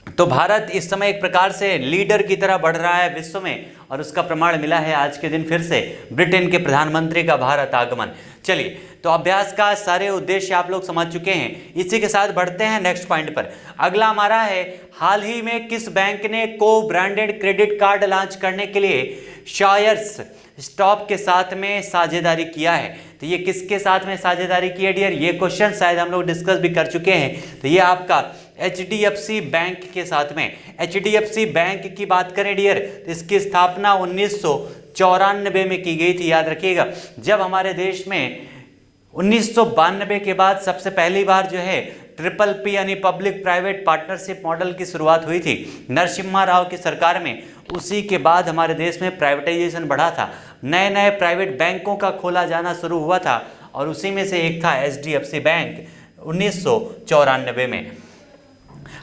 तो भारत इस समय एक प्रकार से लीडर की तरह बढ़ रहा है विश्व में, और उसका प्रमाण मिला है आज के दिन फिर से ब्रिटेन के प्रधानमंत्री का भारत आगमन। चलिए, तो अभ्यास का सारे उद्देश्य आप लोग समझ चुके हैं। इसी के साथ बढ़ते हैं नेक्स्ट पॉइंट पर। अगला हमारा है, हाल ही में किस बैंक ने को ब्रांडेड क्रेडिट कार्ड लॉन्च करने के लिए शायर्स स्टॉप के साथ में साझेदारी किया है? तो ये किसके साथ में साझेदारी की है डियर? ये क्वेश्चन शायद हम लोग डिस्कस भी कर चुके हैं। तो ये आपका HDFC बैंक के साथ में, HDFC बैंक की बात करें डियर, तो इसकी स्थापना 1994 में की गई थी। याद रखिएगा, जब हमारे देश में 1992 के बाद सबसे पहली बार जो है PPP यानी पब्लिक प्राइवेट पार्टनरशिप मॉडल की शुरुआत हुई थी नरसिम्हा राव की सरकार में। उसी के बाद हमारे देश में प्राइवेटाइजेशन बढ़ा था, नए नए प्राइवेट बैंकों का खोला जाना शुरू हुआ था, और उसी में से एक था HDFC बैंक 1994 में।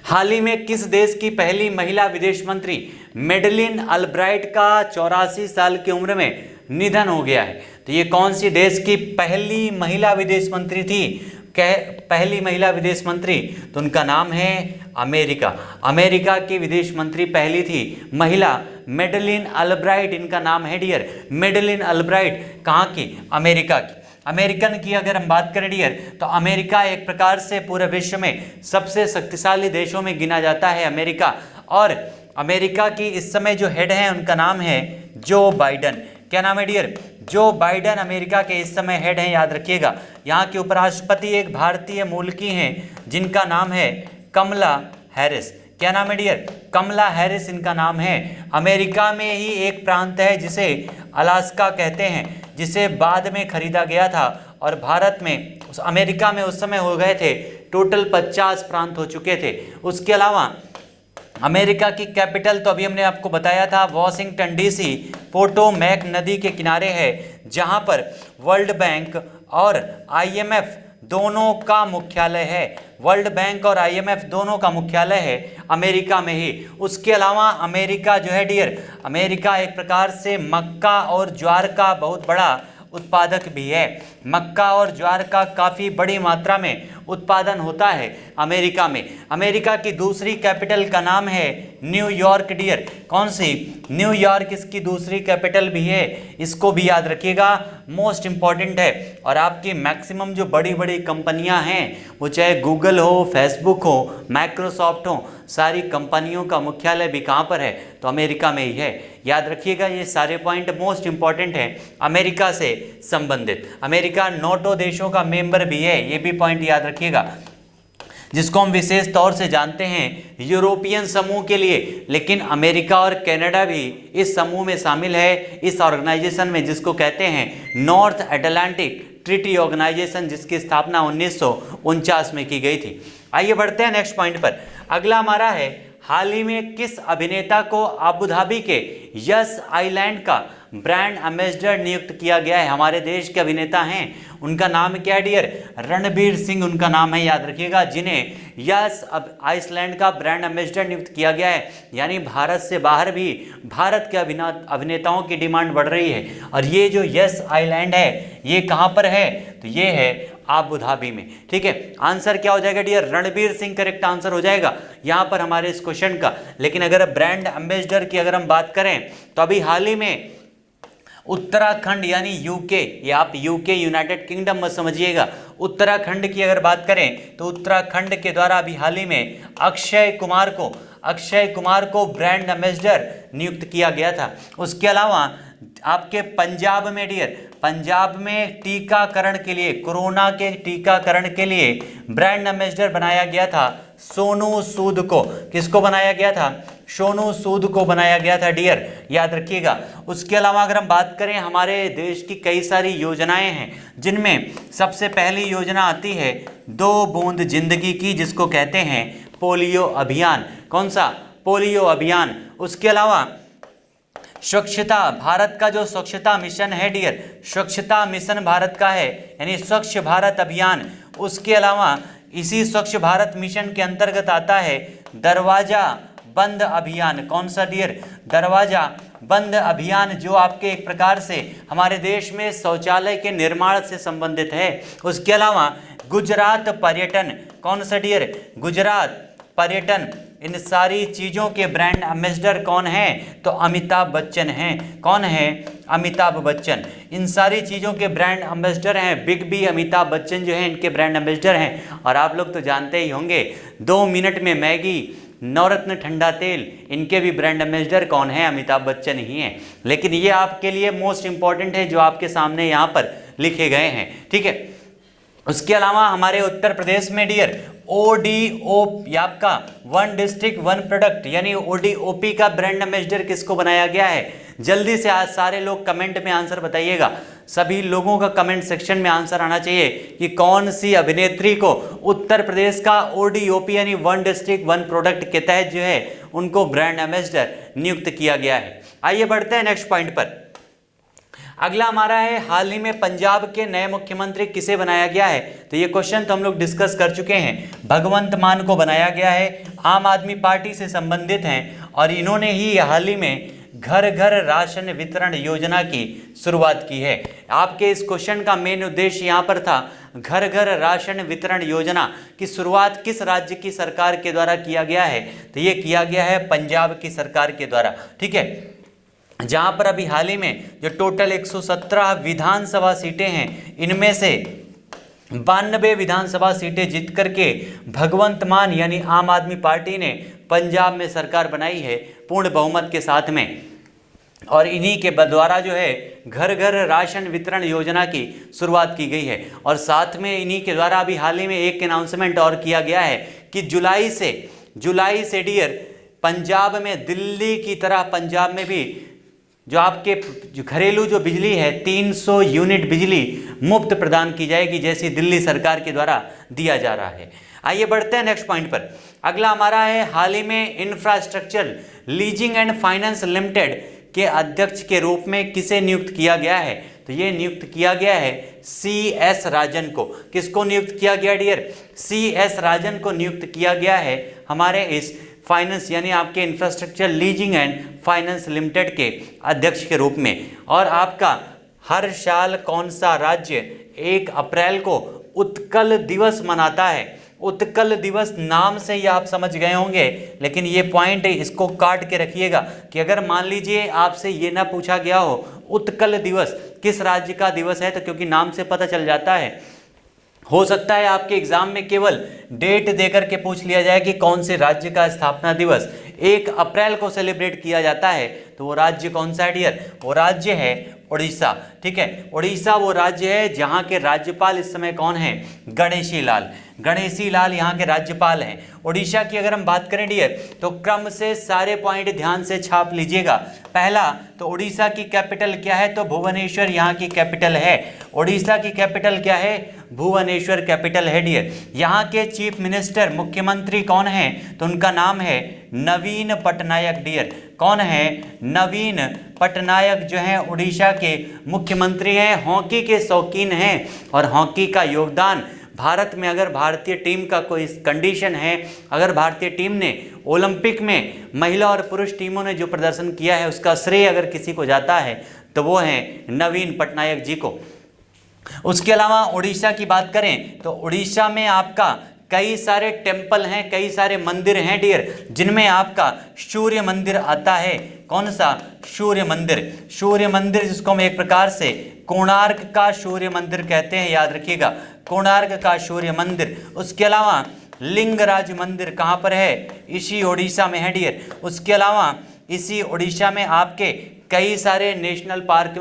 हाल ही में किस देश की पहली महिला विदेश मंत्री मेडलिन अल्ब्राइट का 84 साल की उम्र में निधन हो गया है? तो ये कौन सी देश की पहली महिला विदेश मंत्री थी? पहली महिला विदेश मंत्री, तो उनका नाम है अमेरिका। अमेरिका की विदेश मंत्री पहली थी महिला मेडलिन अल्ब्राइट, इनका नाम है डियर मेडलिन अल्ब्राइट। कहाँ की? अमेरिका की। अमेरिकन की अगर हम बात करें डियर, तो अमेरिका एक प्रकार से पूरे विश्व में सबसे शक्तिशाली देशों में गिना जाता है अमेरिका। और अमेरिका की इस समय जो हेड है उनका नाम है जो बाइडन। क्या नाम है डियर? जो बाइडन अमेरिका के इस समय हेड हैं। याद रखिएगा, यहाँ के उपराष्ट्रपति एक भारतीय मूल की हैं जिनका नाम है कमला हैरिस। क्या नाम है डियर? कमला हैरिस इनका नाम है। अमेरिका में ही एक प्रांत है जिसे अलास्का कहते हैं, जिसे बाद में खरीदा गया था, और भारत में अमेरिका में उस समय हो गए थे टोटल 50 प्रांत हो चुके थे। उसके अलावा अमेरिका की कैपिटल तो अभी हमने आपको बताया था वॉशिंगटन DC पोटोमैक नदी के किनारे है, जहां पर वर्ल्ड बैंक और IMF दोनों का मुख्यालय है। वर्ल्ड बैंक और IMF दोनों का मुख्यालय है अमेरिका में ही। उसके अलावा अमेरिका जो है डियर, अमेरिका एक प्रकार से मक्का और ज्वार का बहुत बड़ा उत्पादक भी है। मक्का और ज्वार का काफ़ी बड़ी मात्रा में उत्पादन होता है अमेरिका में। अमेरिका की दूसरी कैपिटल का नाम है न्यूयॉर्क डियर। कौन सी? न्यूयॉर्क इसकी दूसरी कैपिटल भी है, इसको भी याद रखिएगा, मोस्ट इम्पॉर्टेंट है। और आपकी मैक्सिमम जो बड़ी बड़ी कंपनियां हैं, वो चाहे गूगल हो, फेसबुक हो, माइक्रोसॉफ्ट हो, सारी कंपनियों का मुख्यालय भी कहाँ पर है? तो अमेरिका में ही है। याद रखिएगा, ये सारे पॉइंट मोस्ट इंपॉर्टेंट हैं अमेरिका से संबंधित। अमेरिका NATO देशों का मेंबर भी है, ये भी पॉइंट याद रखिएगा। जिसको हम विशेष तौर से जानते हैं यूरोपियन समूह के लिए, लेकिन अमेरिका और कनाडा भी इस समूह में शामिल है, इस ऑर्गेनाइजेशन में, जिसको कहते हैं नॉर्थ अटलांटिक ट्रीटी ऑर्गेनाइजेशन, जिसकी स्थापना 1949 में की गई थी। आइए बढ़ते हैं नेक्स्ट पॉइंट पर। अगला हमारा है, हाल ही में किस अभिनेता को अबू धाबी के यस आइलैंड का ब्रांड एम्बेसडर नियुक्त किया गया है? हमारे देश के अभिनेता हैं, उनका नाम क्या है डियर? रणबीर सिंह उनका नाम है, याद रखिएगा, जिन्हें यस आइसलैंड का ब्रांड एम्बेसडर नियुक्त किया गया है। यानी भारत से बाहर भी भारत के अभिनेताओं की डिमांड बढ़ रही है। और ये जो यस आइलैंड है ये कहाँ पर है? तो ये है अबू धाबी में। ठीक है, आंसर क्या हो जाएगा dear? Ranbir Singh correct answer हो जाएगा यहाँ पर हमारे इस क्वेश्चन का। लेकिन अगर ब्रांड एम्बेसडर की अगर हम बात करें तो अभी हाल ही में उत्तराखंड यानी यूके, ये आप यूके यूनाइटेड किंगडम मत समझिएगा, उत्तराखंड की अगर बात करें तो उत्तराखंड के द्वारा अभी हाल ही में अक्षय कुमार को ब्रांड एम्बेसडर नियुक्त किया गया था। उसके अलावा आपके पंजाब में डियर, पंजाब में टीकाकरण के लिए, कोरोना के टीकाकरण के लिए ब्रांड एम्बेसडर बनाया गया था सोनू सूद को। किसको बनाया गया था? सोनू सूद को बनाया गया था डियर, याद रखिएगा। उसके अलावा अगर हम बात करें, हमारे देश की कई सारी योजनाएं हैं, जिनमें सबसे पहली योजना आती है 2 बूंद जिंदगी की, जिसको कहते हैं पोलियो अभियान। कौन सा? पोलियो अभियान। उसके अलावा स्वच्छता, भारत का जो स्वच्छता मिशन है डियर, स्वच्छता मिशन भारत का है, यानी स्वच्छ भारत अभियान। उसके अलावा इसी स्वच्छ भारत मिशन के अंतर्गत आता है दरवाजा बंद अभियान। कौन सा डियर? दरवाजा बंद अभियान, जो आपके एक प्रकार से हमारे देश में शौचालय के निर्माण से संबंधित है। उसके अलावा गुजरात पर्यटन, कौन सा डियर? गुजरात पर्यटन। इन सारी चीज़ों के ब्रांड एम्बेसडर कौन हैं? तो अमिताभ बच्चन हैं। कौन है? अमिताभ बच्चन। इन सारी चीज़ों के ब्रांड एम्बेसडर हैं। बिग बी अमिताभ बच्चन जो हैं इनके ब्रांड एम्बेसडर हैं। और आप लोग तो जानते ही होंगे 2 मिनट में मैगी, नवरत्न ठंडा तेल, इनके भी ब्रांड एम्बेसडर कौन है? अमिताभ बच्चन ही हैं। लेकिन ये आपके लिए मोस्ट इंपॉर्टेंट है जो आपके सामने यहाँ पर लिखे गए हैं। ठीक है, उसके अलावा हमारे उत्तर प्रदेश में डियर ODO, आपका 1 डिस्ट्रिक्ट 1 प्रोडक्ट यानी ODOP का ब्रांड एम्बेसडर किसको बनाया गया है? जल्दी से आज सारे लोग कमेंट में आंसर बताइएगा। सभी लोगों का कमेंट सेक्शन में आंसर आना चाहिए कि कौन सी अभिनेत्री को उत्तर प्रदेश का ODOP यानी 1 डिस्ट्रिक्ट 1 प्रोडक्ट के तहत जो है उनको ब्रांड एम्बेसडर नियुक्त किया गया है। आइए बढ़ते हैं नेक्स्ट पॉइंट पर। अगला हमारा है, हाल ही में पंजाब के नए मुख्यमंत्री किसे बनाया गया है? तो ये क्वेश्चन तो हम लोग डिस्कस कर चुके हैं। भगवंत मान को बनाया गया है, आम आदमी पार्टी से संबंधित हैं और इन्होंने ही हाल ही में घर घर राशन वितरण योजना की शुरुआत की है। आपके इस क्वेश्चन का मेन उद्देश्य यहाँ पर था, घर घर राशन वितरण योजना की शुरुआत किस राज्य की सरकार के द्वारा किया गया है? तो ये किया गया है पंजाब की सरकार के द्वारा। ठीक है, जहां पर अभी हाल ही में जो टोटल 117 विधानसभा सीटें हैं, इनमें से 92 विधानसभा सीटें जीत करके भगवंत मान यानी आम आदमी पार्टी ने पंजाब में सरकार बनाई है पूर्ण बहुमत के साथ में। और इन्हीं के द्वारा जो है घर घर राशन वितरण योजना की शुरुआत की गई है। और साथ में इन्हीं के द्वारा अभी हाल ही में एक अनाउंसमेंट और किया गया है कि जुलाई से डियर पंजाब में, दिल्ली की तरह पंजाब में भी जो आपके जो घरेलू जो बिजली है 300 यूनिट बिजली मुफ्त प्रदान की जाएगी, जैसी दिल्ली सरकार के द्वारा दिया जा रहा है। आइए बढ़ते हैं नेक्स्ट पॉइंट पर। अगला हमारा है, हाल ही में infrastructure leasing and finance limited के अध्यक्ष के रूप में किसे नियुक्त किया गया है? तो ये नियुक्त किया गया है CS राजन को। किसको नियुक्त किया गया डियर? CS राजन को नियुक्त किया गया है हमारे इस फाइनेंस यानी आपके infrastructure leasing and finance limited के अध्यक्ष के रूप में। और आपका हर साल कौन सा राज्य 1 अप्रैल को उत्कल दिवस मनाता है? उत्कल दिवस नाम से ही आप समझ गए होंगे, लेकिन ये पॉइंट इसको काट के रखिएगा कि अगर मान लीजिए आपसे ये ना पूछा गया हो उत्कल दिवस किस राज्य का दिवस है, तो क्योंकि नाम से पता चल जाता है। हो सकता है आपके एग्जाम में केवल डेट देकर के पूछ लिया जाए कि कौन से राज्य का स्थापना दिवस 1 अप्रैल को सेलिब्रेट किया जाता है, तो वो राज्य कौन सा है डियर? वो राज्य है उड़ीसा। ठीक है, उड़ीसा वो राज्य है जहाँ के राज्यपाल इस समय कौन है? गणेशी लाल। गणेशी लाल यहाँ के राज्यपाल हैं। उड़ीसा की अगर हम बात करें डियर, तो क्रम से सारे पॉइंट ध्यान से छाप लीजिएगा। पहला तो उड़ीसा की कैपिटल क्या है? तो भुवनेश्वर यहाँ की कैपिटल है। उड़ीसा की कैपिटल क्या है? भुवनेश्वर कैपिटल है डियर। यहाँ के चीफ मिनिस्टर, मुख्यमंत्री कौन है? तो उनका नाम है नवीन पटनायक डियर। कौन है? नवीन पटनायक जो है उड़ीसा के मुख्यमंत्री हैं। हॉकी के शौकीन हैं और हॉकी का योगदान भारत में, अगर भारतीय टीम का कोई कंडीशन है, अगर भारतीय टीम ने ओलंपिक में महिला और पुरुष टीमों ने जो प्रदर्शन किया है उसका श्रेय अगर किसी को जाता है तो वो है नवीन पटनायक जी को। उसके अलावा उड़ीसा की बात करें तो उड़ीसा में आपका कई सारे टेम्पल हैं, कई सारे मंदिर हैं डियर, जिनमें आपका सूर्य मंदिर आता है। कौन सा? सूर्य मंदिर। सूर्य मंदिर जिसको हम एक प्रकार से कोणार्क का सूर्य मंदिर कहते हैं, याद रखिएगा, कोणार्क का सूर्य मंदिर। उसके अलावा लिंगराज मंदिर कहाँ पर है? इसी उड़ीसा में है डियर। उसके अलावा इसी उड़ीसा में आपके कई सारे नेशनल पार्क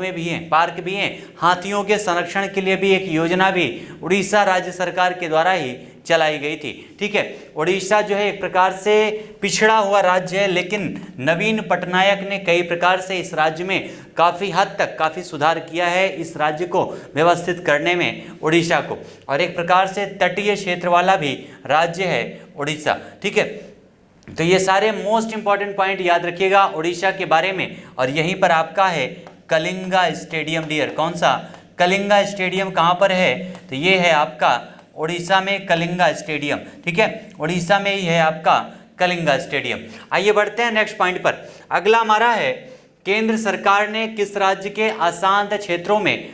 भी हैं। हाथियों के संरक्षण के लिए भी एक योजना भी उड़ीसा राज्य सरकार के द्वारा ही चलाई गई थी। ठीक है, उड़ीसा जो है एक प्रकार से पिछड़ा हुआ राज्य है, लेकिन नवीन पटनायक ने कई प्रकार से इस राज्य में काफ़ी हद तक काफ़ी सुधार किया है, इस राज्य को व्यवस्थित करने में उड़ीसा को। और एक प्रकार से तटीय क्षेत्र वाला भी राज्य है उड़ीसा। ठीक है, तो ये सारे मोस्ट इंपॉर्टेंट पॉइंट याद रखिएगा उड़ीसा के बारे में। और यहीं पर आपका है कलिंगा स्टेडियम डियर। कौन सा? कलिंगा स्टेडियम कहाँ पर है? तो ये है आपका उड़ीसा में कलिंगा स्टेडियम। ठीक है, उड़ीसा में ही है आपका कलिंगा स्टेडियम। आइए बढ़ते हैं नेक्स्ट पॉइंट पर। अगला हमारा है केंद्र सरकार ने किस राज्य के अशांत क्षेत्रों में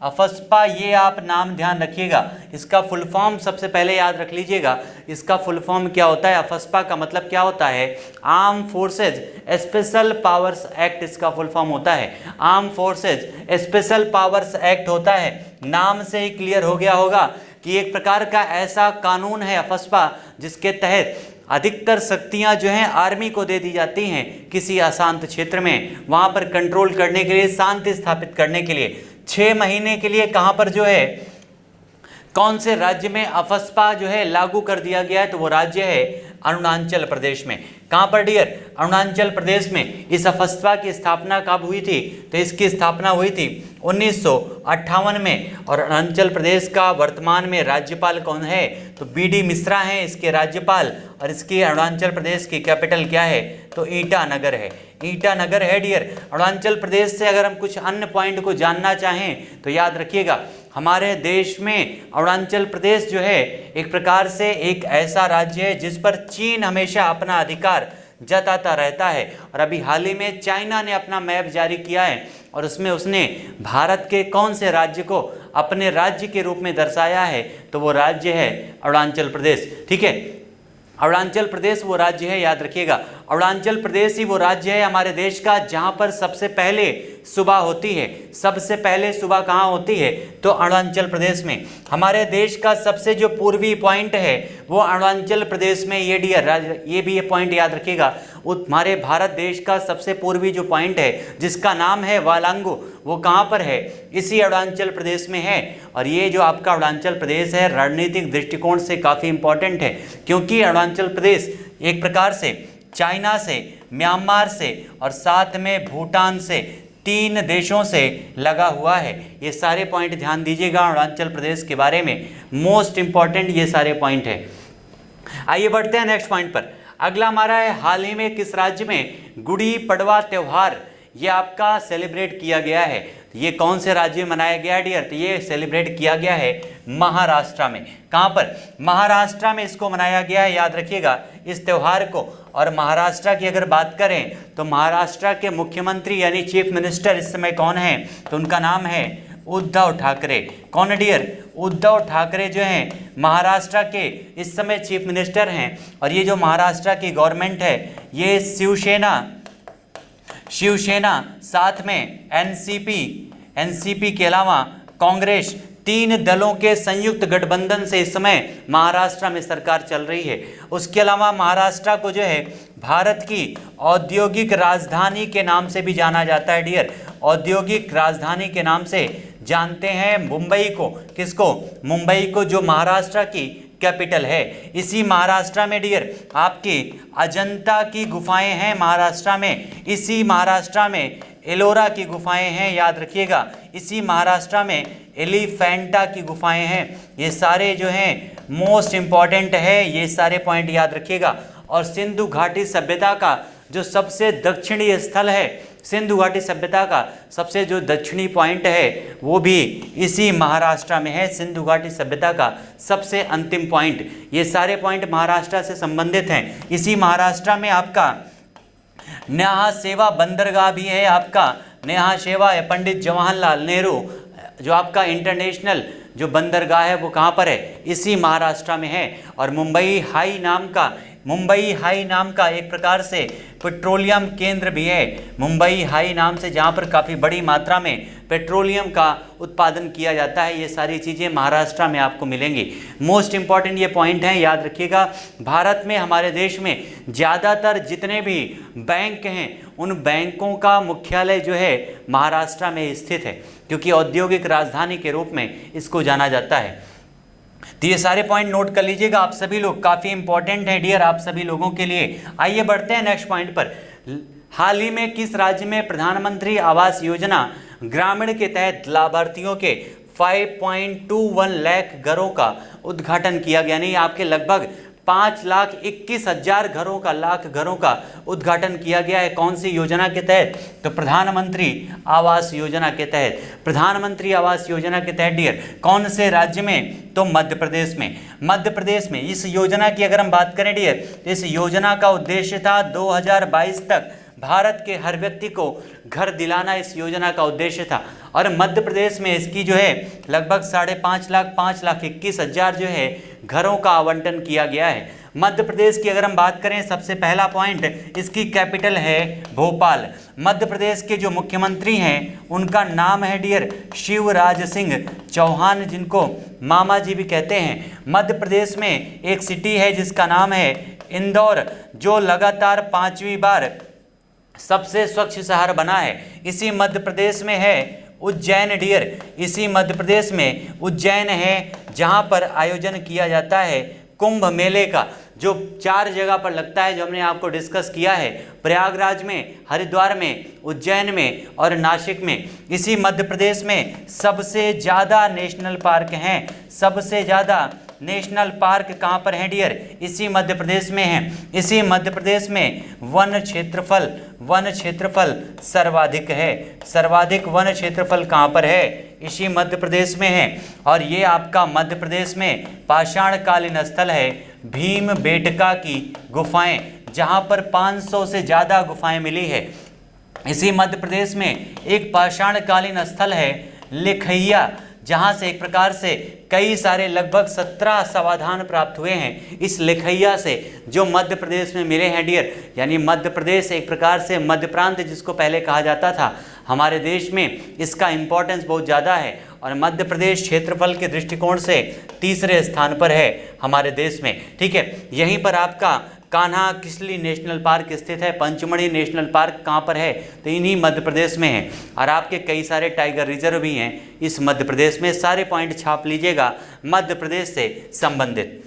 अफस्पा, ये आप नाम ध्यान रखिएगा, इसका फुल फॉर्म सबसे पहले याद रख लीजिएगा। इसका फुल फॉर्म क्या होता है? अफस्पा का मतलब क्या होता है? Arm forces special powers act इसका फुल फॉर्म होता है। Arm forces special powers act होता है। नाम से ही क्लियर हो गया होगा कि एक प्रकार का ऐसा कानून है अफस्पा जिसके तहत अधिकतर शक्तियां जो हैं आर्मी को दे दी जाती हैं किसी अशांत क्षेत्र में, वहां पर कंट्रोल करने के लिए, शांति स्थापित करने के लिए। 6 महीने के लिए कहां पर जो है, कौन से राज्य में अफस्पा जो है लागू कर दिया गया है? तो वो राज्य है अरुणाचल प्रदेश में। कहां पर डियर? अरुणाचल प्रदेश में। इस अफस्पा की स्थापना कब हुई थी? तो इसकी स्थापना हुई थी 1958 में। और अरुणाचल प्रदेश का वर्तमान में राज्यपाल कौन है? तो BD मिश्रा हैं इसके राज्यपाल। और इसकी अरुणाचल प्रदेश की कैपिटल क्या है? तो ईटानगर है। ईटानगर है डियर। अरुणाचल प्रदेश से अगर हम कुछ अन्य पॉइंट को जानना चाहें तो याद रखिएगा, हमारे देश में अरुणाचल प्रदेश जो है एक प्रकार से एक ऐसा राज्य है जिस पर चीन हमेशा अपना अधिकार जताता रहता है। और अभी हाल ही में चाइना ने अपना मैप जारी किया है और उसमें उसने भारत के कौन से राज्य को अपने राज्य के रूप में दर्शाया है? तो वो राज्य है अरुणाचल प्रदेश। ठीक है, अरुणाचल प्रदेश वो राज्य है, याद रखिएगा। अरुणाचल प्रदेश ही वो राज्य है हमारे देश का जहाँ पर सबसे पहले सुबह होती है। सबसे पहले सुबह कहाँ होती है? तो अरुणाचल प्रदेश में। हमारे देश का सबसे जो पूर्वी पॉइंट है वो अरुणाचल प्रदेश में। ये डियर, ये भी ये पॉइंट याद रखिएगा, हमारे भारत देश का सबसे पूर्वी जो पॉइंट है जिसका नाम है वालांगू, वो कहाँ पर है? इसी अरुणाचल प्रदेश में है। और ये जो आपका अरुणाचल प्रदेश है रणनीतिक दृष्टिकोण से काफ़ी इंपॉर्टेंट है, क्योंकि अरुणाचल प्रदेश एक प्रकार से चाइना से, म्यांमार से और साथ में भूटान से 3 देशों से लगा हुआ है। ये सारे पॉइंट ध्यान दीजिएगा अरुणाचल प्रदेश के बारे में, मोस्ट इंपॉर्टेंट ये सारे पॉइंट है। आइए बढ़ते हैं नेक्स्ट पॉइंट पर। अगला हमारा है हाल ही में किस राज्य में गुड़ी पड़वा त्यौहार ये आपका सेलिब्रेट किया गया है? ये कौन से राज्य में मनाया गया है डियर? तो ये सेलिब्रेट किया गया है महाराष्ट्र में। कहाँ पर? महाराष्ट्र में इसको मनाया गया है, याद रखिएगा इस त्यौहार को। और महाराष्ट्र की अगर बात करें तो महाराष्ट्र के मुख्यमंत्री यानी चीफ मिनिस्टर इस समय कौन है? तो उनका नाम है उद्धव ठाकरे। कौन डियर? उद्धव ठाकरे जो हैं महाराष्ट्र के इस समय चीफ मिनिस्टर हैं। और ये जो महाराष्ट्र की गवर्नमेंट है ये शिवसेना साथ में एनसीपी के अलावा कांग्रेस 3 दलों के संयुक्त गठबंधन से इस समय महाराष्ट्र में सरकार चल रही है। उसके अलावा महाराष्ट्र को जो है भारत की औद्योगिक राजधानी के नाम से भी जाना जाता है डियर। औद्योगिक राजधानी के नाम से जानते हैं मुंबई को। किसको? मुंबई को, जो महाराष्ट्र की कैपिटल है। इसी महाराष्ट्र में डियर आपकी अजंता की गुफाएं हैं महाराष्ट्र में। इसी महाराष्ट्र में एलोरा की गुफाएं हैं, याद रखिएगा। इसी महाराष्ट्र में एलिफेंटा की गुफाएं हैं। ये सारे जो हैं मोस्ट इंपॉर्टेंट है, ये सारे पॉइंट याद रखिएगा। और सिंधु घाटी सभ्यता का जो सबसे दक्षिणी स्थल है, सिंधु घाटी सभ्यता का सबसे जो दक्षिणी पॉइंट है वो भी इसी महाराष्ट्र में है। सिंधु घाटी सभ्यता का सबसे अंतिम पॉइंट, ये सारे पॉइंट महाराष्ट्र से संबंधित हैं। इसी महाराष्ट्र में आपका न्याहा सेवा बंदरगाह भी है। आपका न्याहा सेवा है पंडित जवाहरलाल नेहरू जो आपका इंटरनेशनल जो बंदरगाह है वो कहाँ पर है? इसी महाराष्ट्र में है। और मुंबई हाई नाम का एक प्रकार से पेट्रोलियम केंद्र भी है। मुंबई हाई नाम से, जहाँ पर काफ़ी बड़ी मात्रा में पेट्रोलियम का उत्पादन किया जाता है। ये सारी चीज़ें महाराष्ट्र में आपको मिलेंगी। मोस्ट इंपॉर्टेंट ये पॉइंट हैं, याद रखिएगा। भारत में, हमारे देश में ज़्यादातर जितने भी बैंक हैं उन बैंकों का मुख्यालय जो है महाराष्ट्र में स्थित है, क्योंकि औद्योगिक राजधानी के रूप में इसको जाना जाता है। तो ये सारे पॉइंट नोट कर लीजिएगा आप सभी लोग, काफ़ी इंपॉर्टेंट है डियर आप सभी लोगों के लिए। आइए बढ़ते हैं नेक्स्ट पॉइंट पर। हाल ही में किस राज्य में प्रधानमंत्री आवास योजना ग्रामीण के तहत लाभार्थियों के 5.21 लाख घरों का उद्घाटन किया गया? नहीं, आपके लगभग 5,21,000 घरों का उद्घाटन किया गया है। कौन सी योजना के तहत? तो प्रधानमंत्री आवास योजना के तहत। प्रधानमंत्री आवास योजना के तहत डियर कौन से राज्य में? तो मध्य प्रदेश में। मध्य प्रदेश में इस योजना की अगर हम बात करें डियर, तो इस योजना का उद्देश्य था 2022 तक भारत के हर व्यक्ति को घर दिलाना, इस योजना का उद्देश्य था। और मध्य प्रदेश में इसकी जो है लगभग 5,21,000 जो है घरों का आवंटन किया गया है। मध्य प्रदेश की अगर हम बात करें, सबसे पहला पॉइंट, इसकी कैपिटल है भोपाल। मध्य प्रदेश के जो मुख्यमंत्री हैं उनका नाम है डियर शिवराज सिंह चौहान, जिनको मामा जी भी कहते हैं। मध्य प्रदेश में एक सिटी है जिसका नाम है इंदौर, जो लगातार 5वीं बार सबसे स्वच्छ शहर बना है। इसी मध्य प्रदेश में है उज्जैन डियर। इसी मध्य प्रदेश में उज्जैन है जहां पर आयोजन किया जाता है कुंभ मेले का, जो 4 जगह पर लगता है, जो हमने आपको डिस्कस किया है, प्रयागराज में, हरिद्वार में, उज्जैन में और नासिक में। इसी मध्य प्रदेश में सबसे ज़्यादा नेशनल पार्क हैं। सबसे ज़्यादा नेशनल पार्क कहाँ पर है डियर? इसी मध्य प्रदेश में है। इसी मध्य प्रदेश में वन क्षेत्रफल सर्वाधिक है। सर्वाधिक वन क्षेत्रफल कहाँ पर है? इसी मध्य प्रदेश में है। और ये आपका मध्य प्रदेश में पाषाणकालीन स्थल है भीमबेटका की गुफाएं, जहाँ पर 500 से ज़्यादा गुफाएं मिली है। इसी मध्य प्रदेश में एक पाषाणकालीन स्थल है लिखैया, जहाँ से एक प्रकार से कई सारे लगभग 17 समाधान प्राप्त हुए हैं इस लिखैया से, जो मध्य प्रदेश में मिले हैं डियर। यानी मध्य प्रदेश एक प्रकार से मध्य प्रांत जिसको पहले कहा जाता था, हमारे देश में इसका इम्पोर्टेंस बहुत ज़्यादा है। और मध्य प्रदेश क्षेत्रफल के दृष्टिकोण से तीसरे स्थान पर है हमारे देश में। ठीक है, यहीं पर आपका कान्हा किसली नेशनल पार्क स्थित है। पंचमढ़ी नेशनल पार्क कहाँ पर है? तो इन्हीं मध्य प्रदेश में है। और आपके कई सारे टाइगर रिजर्व भी हैं इस मध्य प्रदेश में। सारे पॉइंट छाप लीजिएगा मध्य प्रदेश से संबंधित।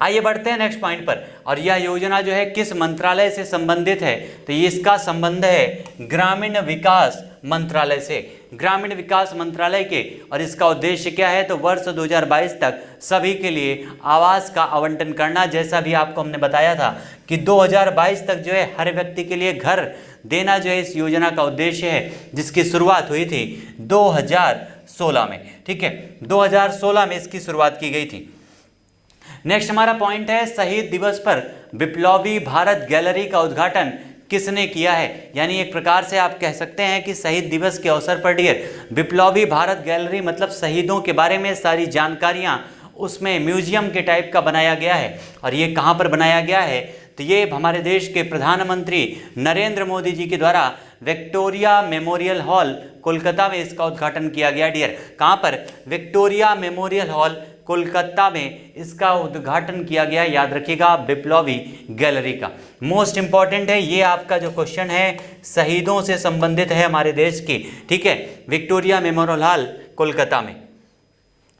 आइए बढ़ते हैं नेक्स्ट पॉइंट पर। और यह योजना जो है किस मंत्रालय से संबंधित है? तो ये इसका संबंध है ग्रामीण विकास मंत्रालय से, ग्रामीण विकास मंत्रालय के। और इसका उद्देश्य क्या है? तो वर्ष 2022 तक सभी के लिए आवास का आवंटन करना। जैसा भी आपको हमने बताया था कि 2022 तक जो है हर व्यक्ति के लिए घर देना जो है इस योजना का उद्देश्य है, जिसकी शुरुआत हुई थी 2016 में। ठीक है, 2016 में इसकी शुरुआत की गई थी। नेक्स्ट हमारा पॉइंट है शहीद दिवस पर विप्लवी भारत गैलरी का उद्घाटन किसने किया है? यानी एक प्रकार से आप कह सकते हैं कि शहीद दिवस के अवसर पर डियर विप्लवी भारत गैलरी मतलब शहीदों के बारे में सारी जानकारियां उसमें म्यूजियम के टाइप का बनाया गया है। और ये कहाँ पर बनाया गया है? तो ये हमारे देश के प्रधानमंत्री नरेंद्र मोदी जी के द्वारा विक्टोरिया मेमोरियल हॉल कोलकाता में इसका उद्घाटन किया गया डियर। कहाँ पर? विक्टोरिया मेमोरियल हॉल कोलकाता में इसका उद्घाटन किया गया। याद रखिएगा, बिप्लोबी गैलरी का। मोस्ट इंपॉर्टेंट है ये आपका जो क्वेश्चन है, शहीदों से संबंधित है हमारे देश की, ठीक है, विक्टोरिया मेमोरियल हॉल कोलकाता में।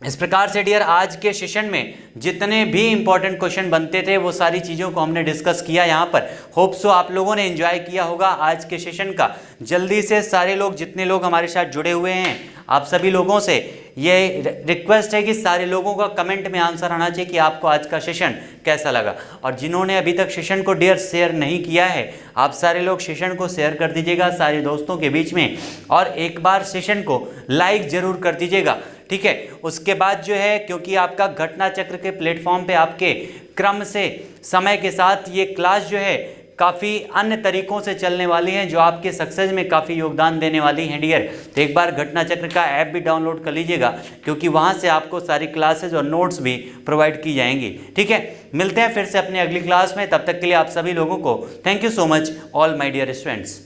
इस प्रकार से डियर आज के सेशन में जितने भी इंपॉर्टेंट क्वेश्चन बनते थे वो सारी चीज़ों को हमने डिस्कस किया यहाँ पर। होप सो आप लोगों ने एंजॉय किया होगा आज के सेशन का। जल्दी से सारे लोग, जितने लोग हमारे साथ जुड़े हुए हैं, आप सभी लोगों से ये रिक्वेस्ट है कि सारे लोगों का कमेंट में आंसर आना चाहिए कि आपको आज का सेशन कैसा लगा। और जिन्होंने अभी तक सेशन को डियर शेयर नहीं किया है, आप सारे लोग सेशन को शेयर कर दीजिएगा सारे दोस्तों के बीच में, और एक बार सेशन को लाइक जरूर कर दीजिएगा, ठीक है। उसके बाद जो है, क्योंकि आपका घटना चक्र के प्लेटफॉर्म पे आपके क्रम से समय के साथ ये क्लास जो है काफ़ी अन्य तरीकों से चलने वाली हैं जो आपके सक्सेस में काफ़ी योगदान देने वाली हैं डियर। तो एक बार घटना चक्र का ऐप भी डाउनलोड कर लीजिएगा, क्योंकि वहाँ से आपको सारी क्लासेज और नोट्स भी प्रोवाइड की जाएंगी, ठीक है। मिलते हैं फिर से अपनी अगली क्लास में, तब तक के लिए आप सभी लोगों को thank you so much all my dear students.